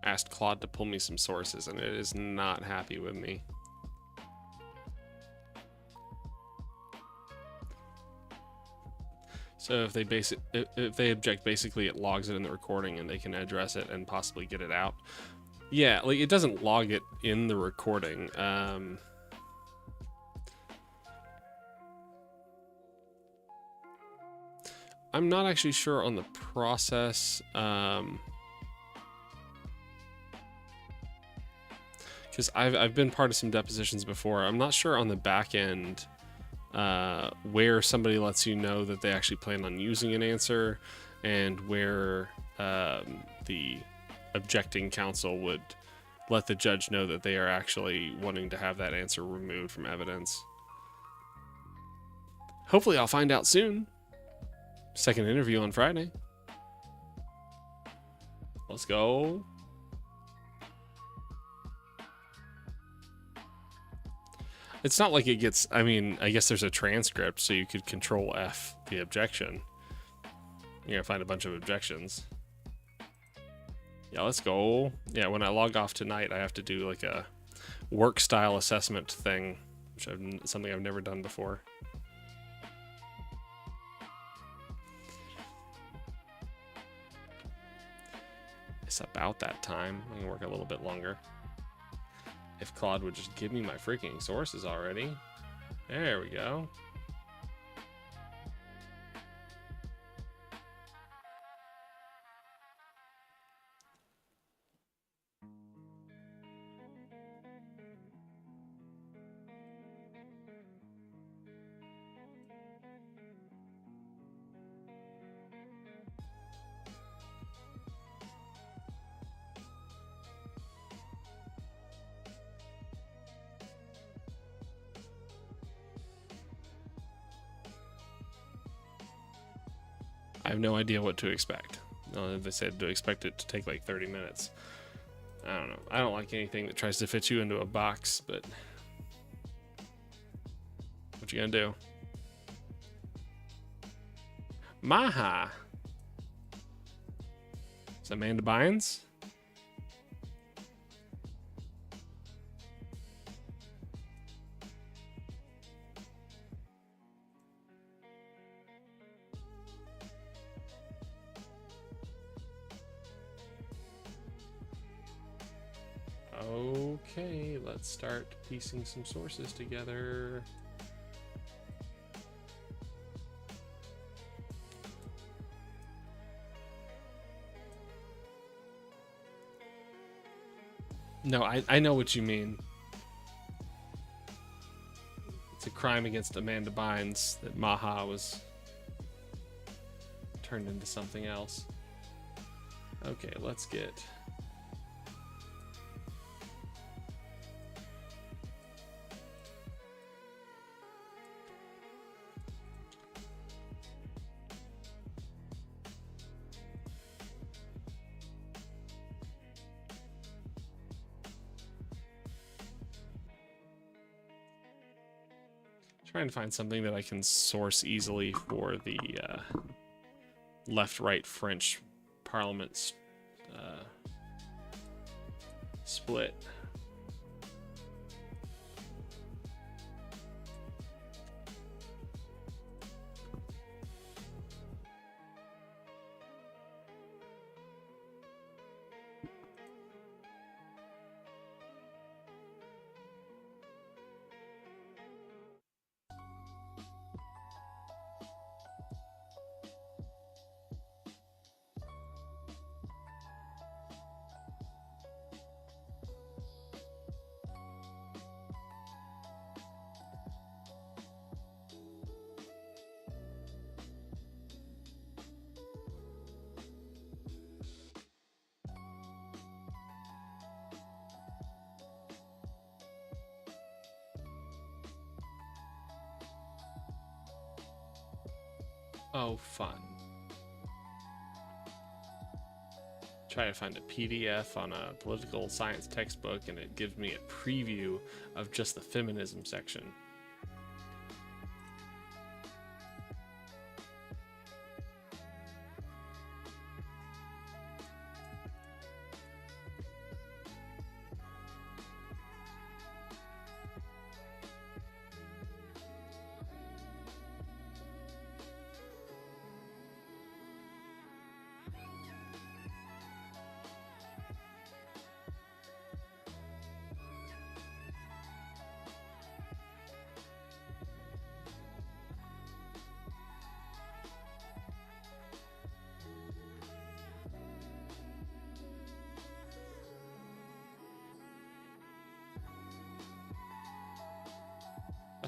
Asked Claude to pull me some sources, and it is not happy with me. So if they object, basically it logs it in the recording and they can address it and possibly get it out. Yeah, like it doesn't log it in the recording. I'm not actually sure on the process. Because I've been part of some depositions before. I'm not sure on the back end where somebody lets you know that they actually plan on using an answer, and where the objecting counsel would let the judge know that they are actually wanting to have that answer removed from evidence. Hopefully I'll find out soon. Second interview on Friday. Let's go. It's not like it gets, I mean, I guess there's a transcript, so you could control F the objection. You're gonna find a bunch of objections. Yeah, let's go. Yeah, when I log off tonight, I have to do like a work style assessment thing, which something I've never done before. It's about that time. I can work a little bit longer. If Claude would just give me my freaking sources already. There we go. I have no idea what to expect. They said to expect it to take like 30 minutes. I don't know. I don't like anything that tries to fit you into a box, but what you gonna do? Maha. Is that Amanda Bynes? Okay, let's start piecing some sources together. No, I know what you mean. It's a crime against Amanda Bynes that Maha was turned into something else. Okay, let's get... trying to find something that I can source easily for the left-right French Parliament split. Oh, fun. Try to find a PDF on a political science textbook, and it gives me a preview of just the feminism section.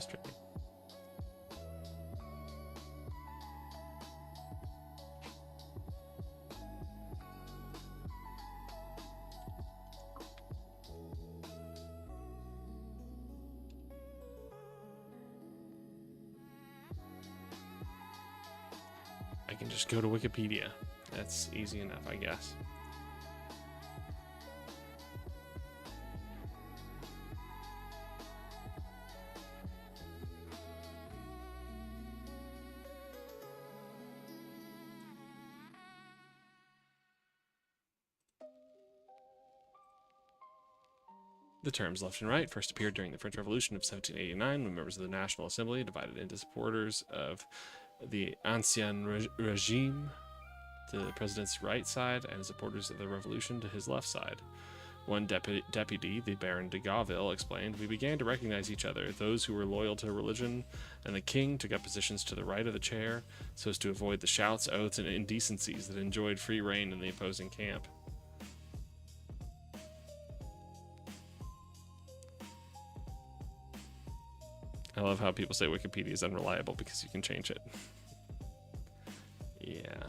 frustrating. I can just go to Wikipedia. That's easy enough, I guess. The terms left and right first appeared during the French Revolution of 1789 when members of the National Assembly divided into supporters of the Ancien Regime to the president's right side and supporters of the revolution to his left side. One deputy, the Baron de Gauville, explained, "We began to recognize each other. Those who were loyal to religion and the king took up positions to the right of the chair so as to avoid the shouts, oaths, and indecencies that enjoyed free reign in the opposing camp." I love how people say Wikipedia is unreliable because you can change it. Yeah.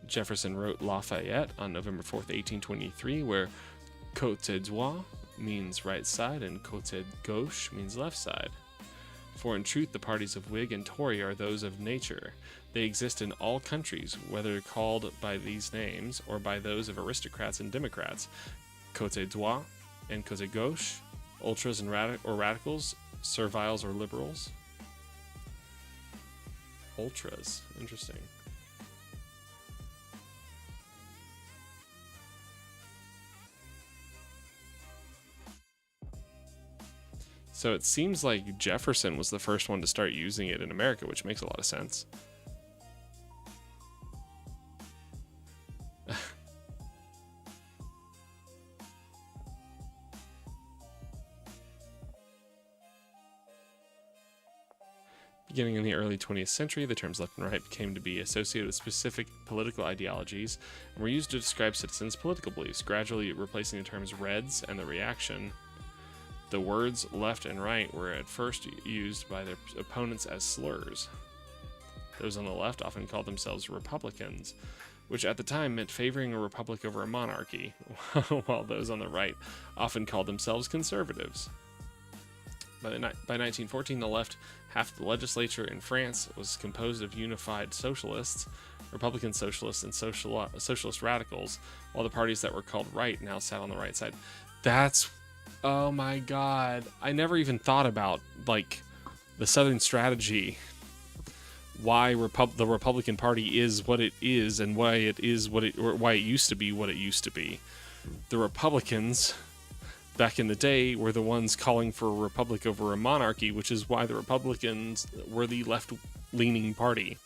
Jefferson wrote Lafayette on November 4th, 1823, where côté droit means right side and côté gauche means left side. For in truth, the parties of Whig and Tory are those of nature. They exist in all countries, whether called by these names or by those of aristocrats and democrats. Côté droit and côté gauche, ultras and radicals, serviles or liberals. Ultras, interesting. So it seems like Jefferson was the first one to start using it in America, which makes a lot of sense. Beginning in the early 20th century, the terms left and right came to be associated with specific political ideologies and were used to describe citizens' political beliefs, gradually replacing the terms Reds and the reaction. The words left and right were at first used by their opponents as slurs. Those on the left often called themselves Republicans, which at the time meant favoring a republic over a monarchy, while those on the right often called themselves conservatives. By 1914, the left half of the legislature in France was composed of unified socialists, Republican socialists, and socialist radicals, while the parties that were called right now sat on the right side. Oh my god. I never even thought about, like, the Southern strategy. Why the Republican Party is what it is and why it used to be what it used to be. The Republicans, back in the day, were the ones calling for a republic over a monarchy, which is why the Republicans were the left-leaning party.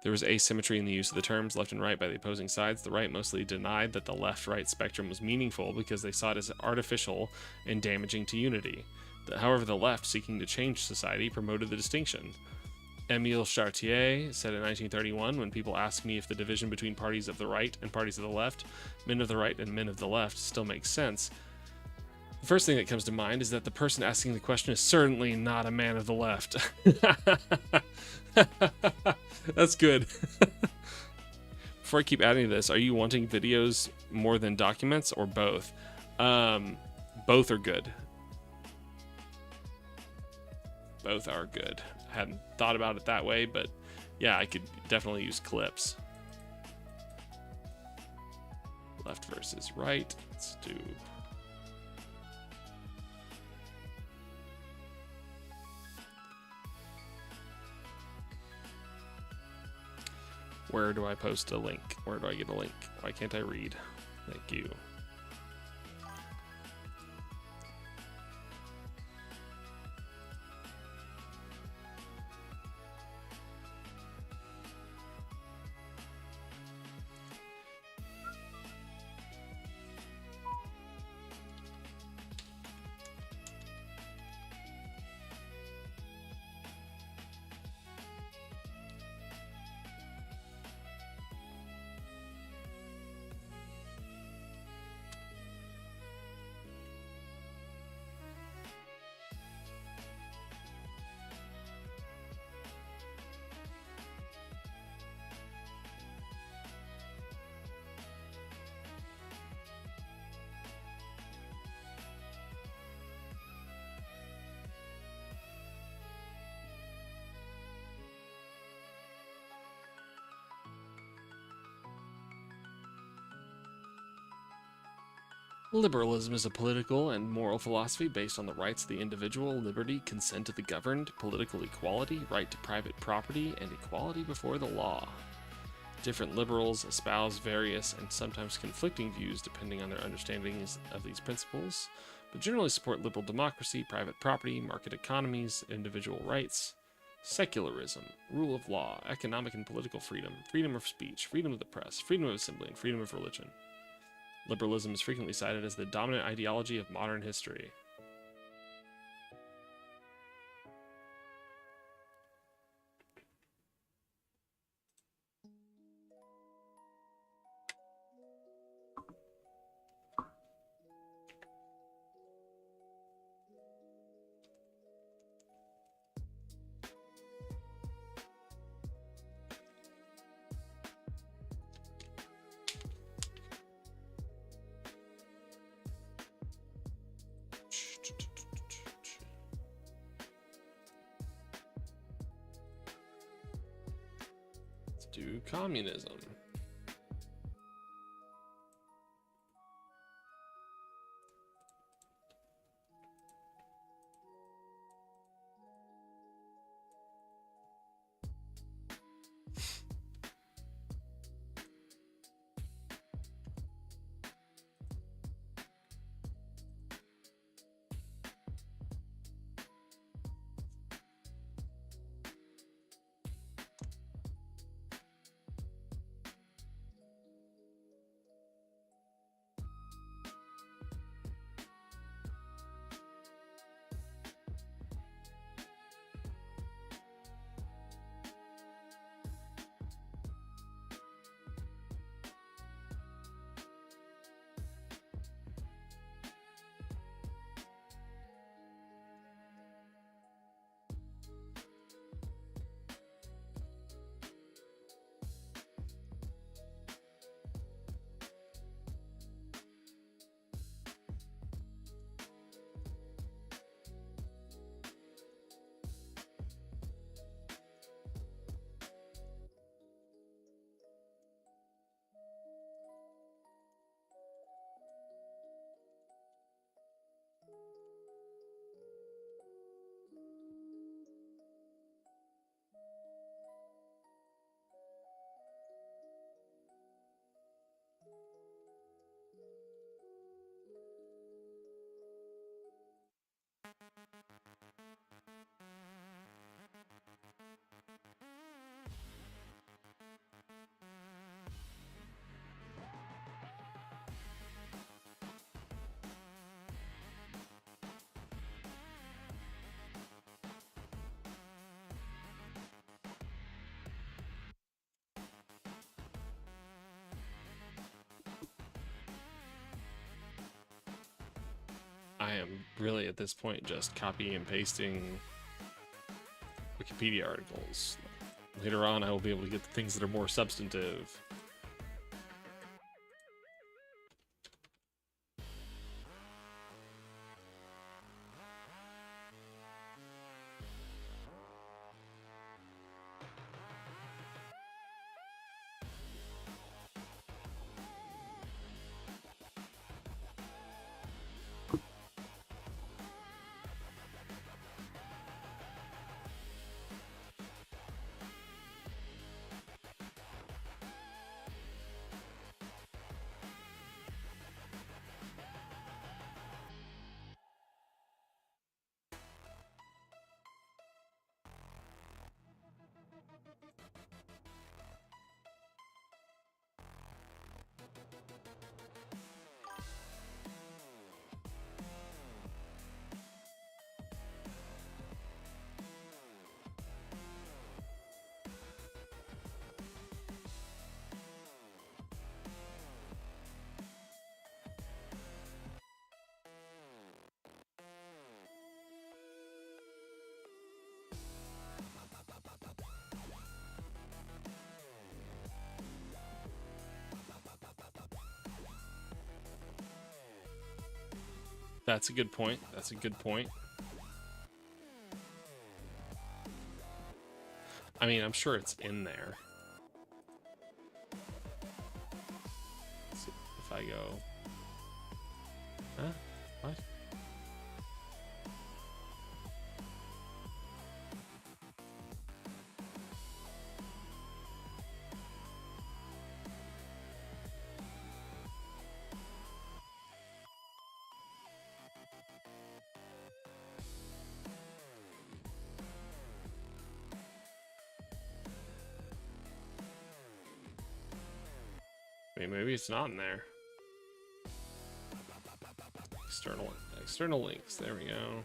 There was asymmetry in the use of the terms left and right by the opposing sides. The right mostly denied that the left-right spectrum was meaningful because they saw it as artificial and damaging to unity. However, the left, seeking to change society, promoted the distinction. Émile Chartier said in 1931, when people ask me if the division between parties of the right and parties of the left, men of the right and men of the left, still makes sense, the first thing that comes to mind is that the person asking the question is certainly not a man of the left. That's good. Before I keep adding to this, are you wanting videos more than documents or both? Both are good. Both are good. I hadn't thought about it that way, but yeah, I could definitely use clips. Left versus right. Let's do... Where do I post a link? Where do I get a link? Why can't I read? Thank you. Liberalism is a political and moral philosophy based on the rights of the individual, liberty, consent to the governed, political equality, right to private property, and equality before the law. Different liberals espouse various and sometimes conflicting views depending on their understandings of these principles, but generally support liberal democracy, private property, market economies, individual rights, secularism, rule of law, economic and political freedom, freedom of speech, freedom of the press, freedom of assembly, and freedom of religion. Liberalism is frequently cited as the dominant ideology of modern history. Let's do communism. I am really at this point just copying and pasting Wikipedia articles. Later on, I will be able to get the things that are more substantive. That's a good point. That's a good point. I mean, I'm sure it's in there. Let's see if I go What? I mean, maybe it's not in there. External links. There we go.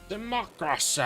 Democracy.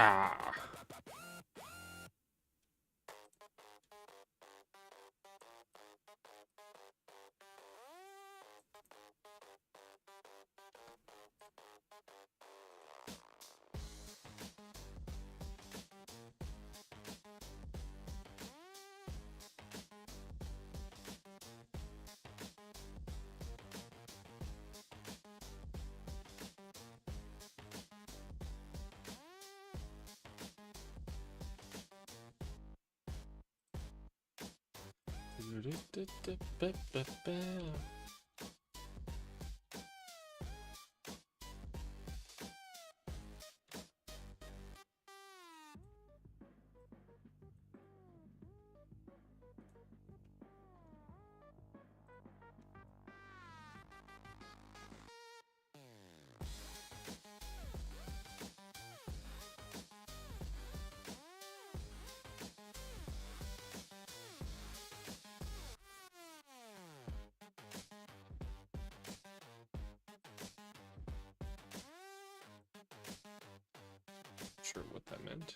Sure what that meant.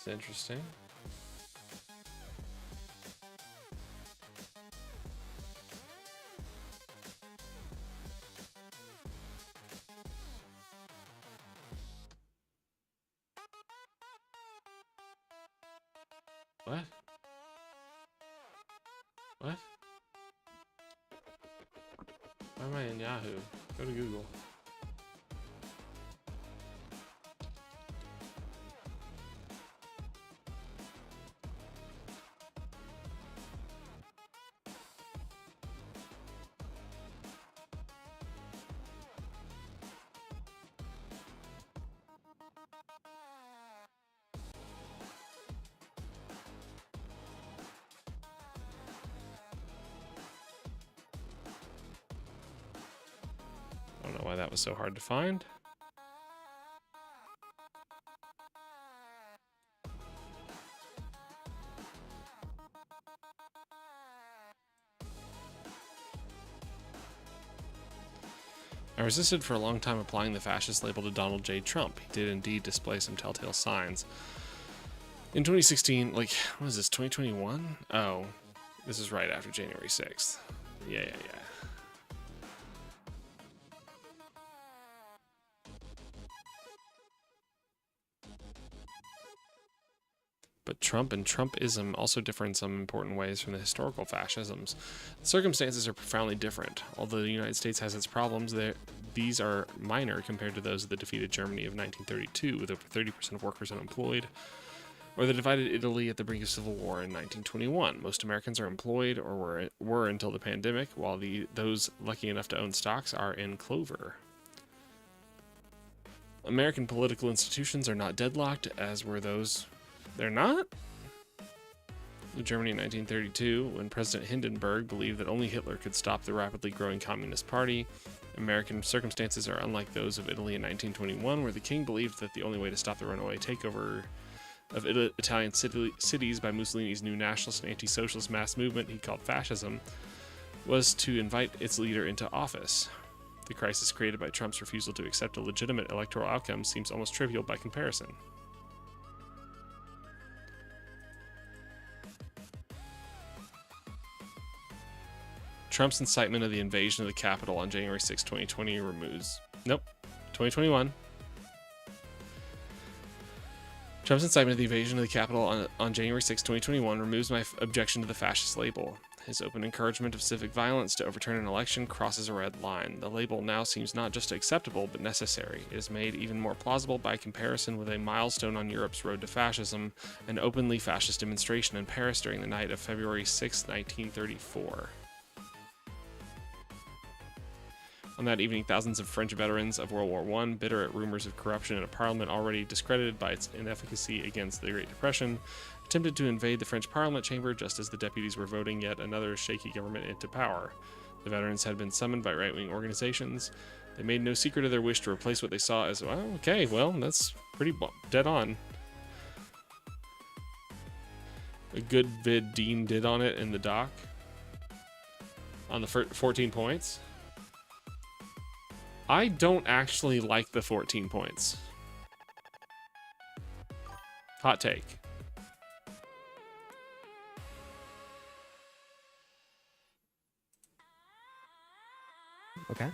It's interesting. What? What? Why am I in Yahoo? Go to Google. I don't know why that was so hard to find. I resisted for a long time applying the fascist label to Donald J. Trump. He did indeed display some telltale signs. In 2016, like, what is this, 2021? Oh, this is right after January 6th. Yeah. But Trump and Trumpism also differ in some important ways from the historical fascisms. The circumstances are profoundly different. Although the United States has its problems, these are minor compared to those of the defeated Germany of 1932, with over 30% of workers unemployed, or the divided Italy at the brink of civil war in 1921. Most Americans are employed, or were until the pandemic, while those lucky enough to own stocks are in clover. American political institutions are not deadlocked, as were those They're not? In Germany in 1932, when President Hindenburg believed that only Hitler could stop the rapidly growing Communist Party, American circumstances are unlike those of Italy in 1921, where the king believed that the only way to stop the runaway takeover of Italian cities by Mussolini's new nationalist and anti-socialist mass movement he called fascism was to invite its leader into office. The crisis created by Trump's refusal to accept a legitimate electoral outcome seems almost trivial by comparison. Trump's incitement of the invasion of the Capitol on January 6, 2020 removes... Nope. 2021. Trump's incitement of the invasion of the Capitol on January 6, 2021 removes my objection to the fascist label. His open encouragement of civic violence to overturn an election crosses a red line. The label now seems not just acceptable, but necessary. It is made even more plausible by comparison with a milestone on Europe's road to fascism, an openly fascist demonstration in Paris during the night of February 6, 1934. On that evening, thousands of French veterans of World War I, bitter at rumors of corruption in a parliament already discredited by its inefficacy against the Great Depression, attempted to invade the French parliament chamber just as the deputies were voting yet another shaky government into power. The veterans had been summoned by right-wing organizations. They made no secret of their wish to replace what they saw as, well, okay, well, that's pretty dead on. A good vid Dean did on it in the doc. On the 14 points. I don't actually like the 14 points. Hot take. Okay.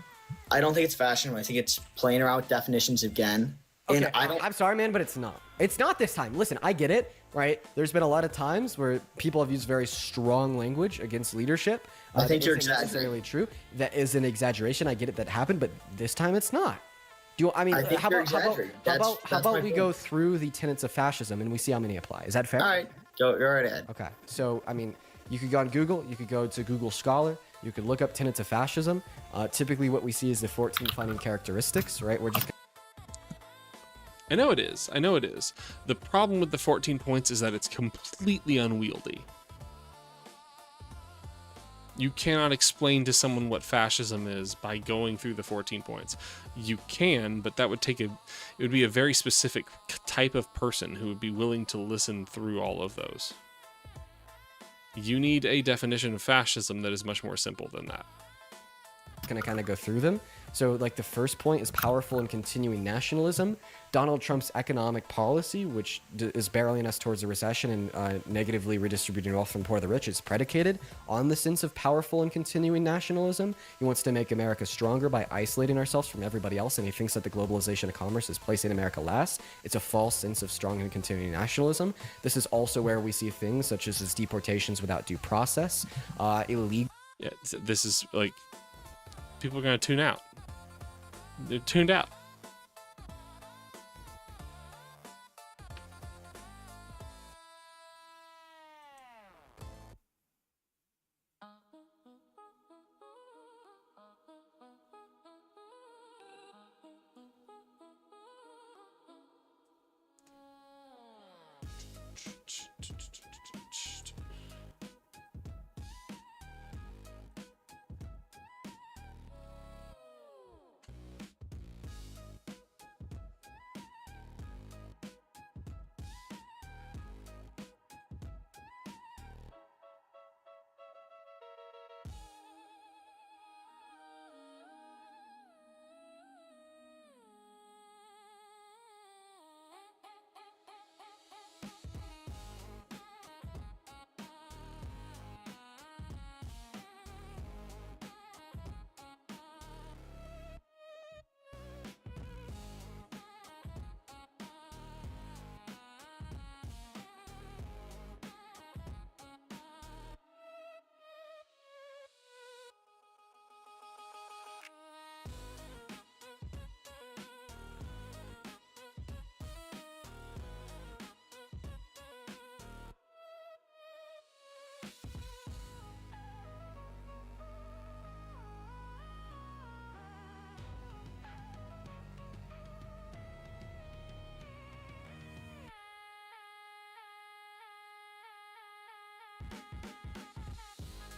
I don't think it's fashion. I think it's playing around with definitions again. Okay, And I don't. I'm sorry, man, but it's not. It's not this time. Listen, I get it, right? There's been a lot of times where people have used very strong language against leadership. I think that you're isn't necessarily exaggerating. true. That is an exaggeration. I get it that happened, but this time it's not. Do you, I mean, I think how you're about how about exaggerating. how That's- about, how that's my about we point. go through the tenets of fascism and we see how many apply? Is that fair? All right, go right ahead. Okay. So, I mean, you could go on Google. You could go to Google Scholar. You could look up tenets of fascism. Typically, what we see is the 14 defining characteristics, right? We're just I know it is. I know it is. The problem with the 14 points is that it's completely unwieldy. You cannot explain to someone what fascism is by going through the 14 points. You can, but that would take it would be a very specific type of person who would be willing to listen through all of those. You need a definition of fascism that is much more simple than that. going to kind of go through them. So, like, the first point is powerful and continuing nationalism. Donald Trump's economic policy, which is barreling us towards a recession and negatively redistributing wealth from the poor to the rich, is predicated on the sense of powerful and continuing nationalism. He wants to make America stronger by isolating ourselves from everybody else, and he thinks that the globalization of commerce is placing America last. It's a false sense of strong and continuing nationalism. This is also where we see things such as his deportations without due process, illegal. Yeah, this is like, people are going to tune out. They're tuned out.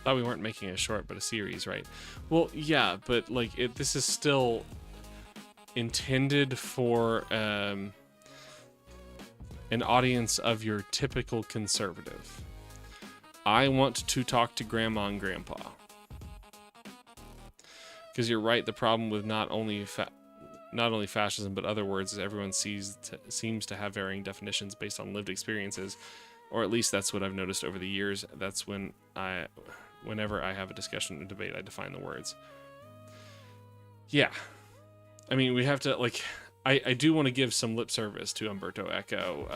Thought we weren't making a short, but a series, right? Well, yeah, but like this is still intended for an audience of your typical conservative. I want to talk to grandma and grandpa. Because you're right, the problem with not only fascism but other words is everyone seems to have varying definitions based on lived experiences, or at least that's what I've noticed over the years. That's whenever I have a discussion or debate, I define the words. Yeah, I mean, we have to I do want to give some lip service to Umberto Eco.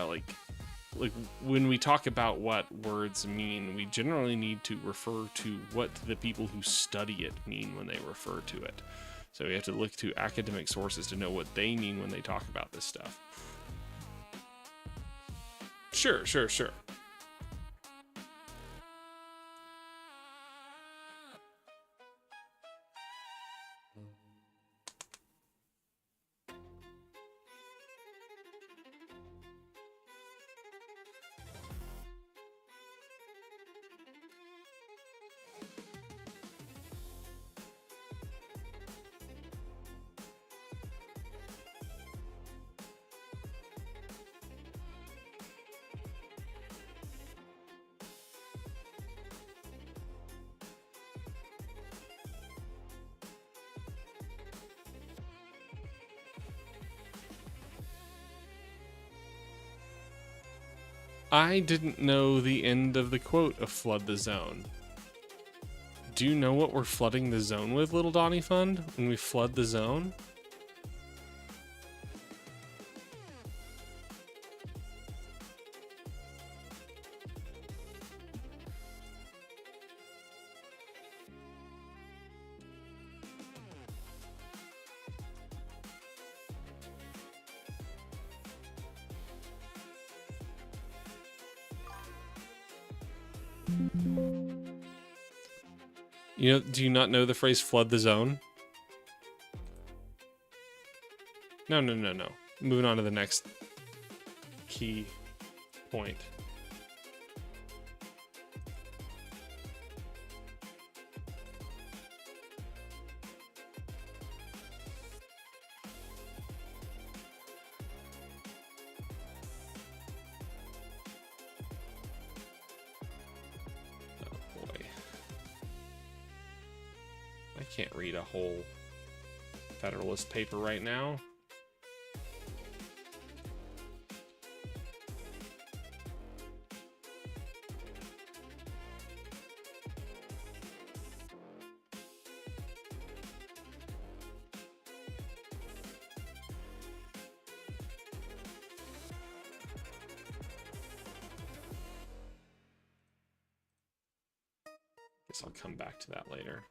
Like when we talk about what words mean, we generally need to refer to what the people who study it mean when they refer to it. So we have to look to academic sources to know what they mean when they talk about this stuff. Sure. I didn't know the end of the quote of flood the zone. Do you know what we're flooding the zone with, Little Donnie Fund, when we flood the zone? Do you not know the phrase flood the zone? No. Moving on to the next key point. Can't read a whole Federalist paper right now. Guess I'll come back to that later.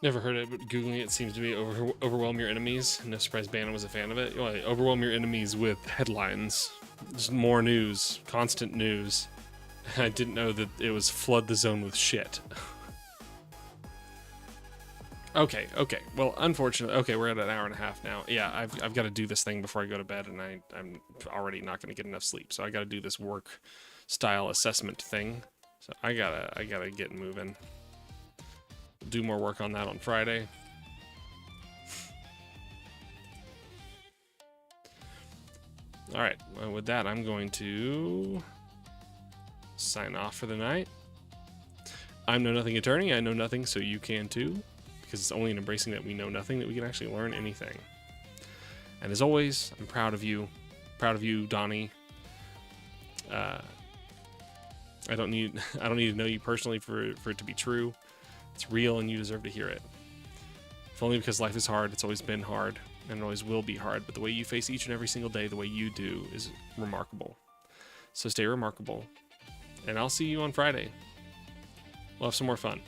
Never heard it, but Googling it seems to be overwhelm your enemies. No surprise Bannon was a fan of it. Well, overwhelm your enemies with headlines. Just more news. Constant news. I didn't know that it was flood the zone with shit. Okay. Well, unfortunately, okay, we're at an hour and a half now. Yeah, I've got to do this thing before I go to bed, and I'm already not going to get enough sleep. So I got to do this work style assessment thing. So I gotta get moving. Do more work on that on Friday. All right. Well, with that, I'm going to sign off for the night. I'm No Nothing Attorney. I know nothing, so you can too. Because it's only in embracing that we know nothing that we can actually learn anything. And as always, I'm proud of you. Proud of you, Donnie. I don't need to know you personally for it to be true. It's real and you deserve to hear it. If only because life is hard, it's always been hard, and it always will be hard, but the way you face each and every single day, the way you do, is remarkable. So stay remarkable, and I'll see you on Friday. We'll have some more fun.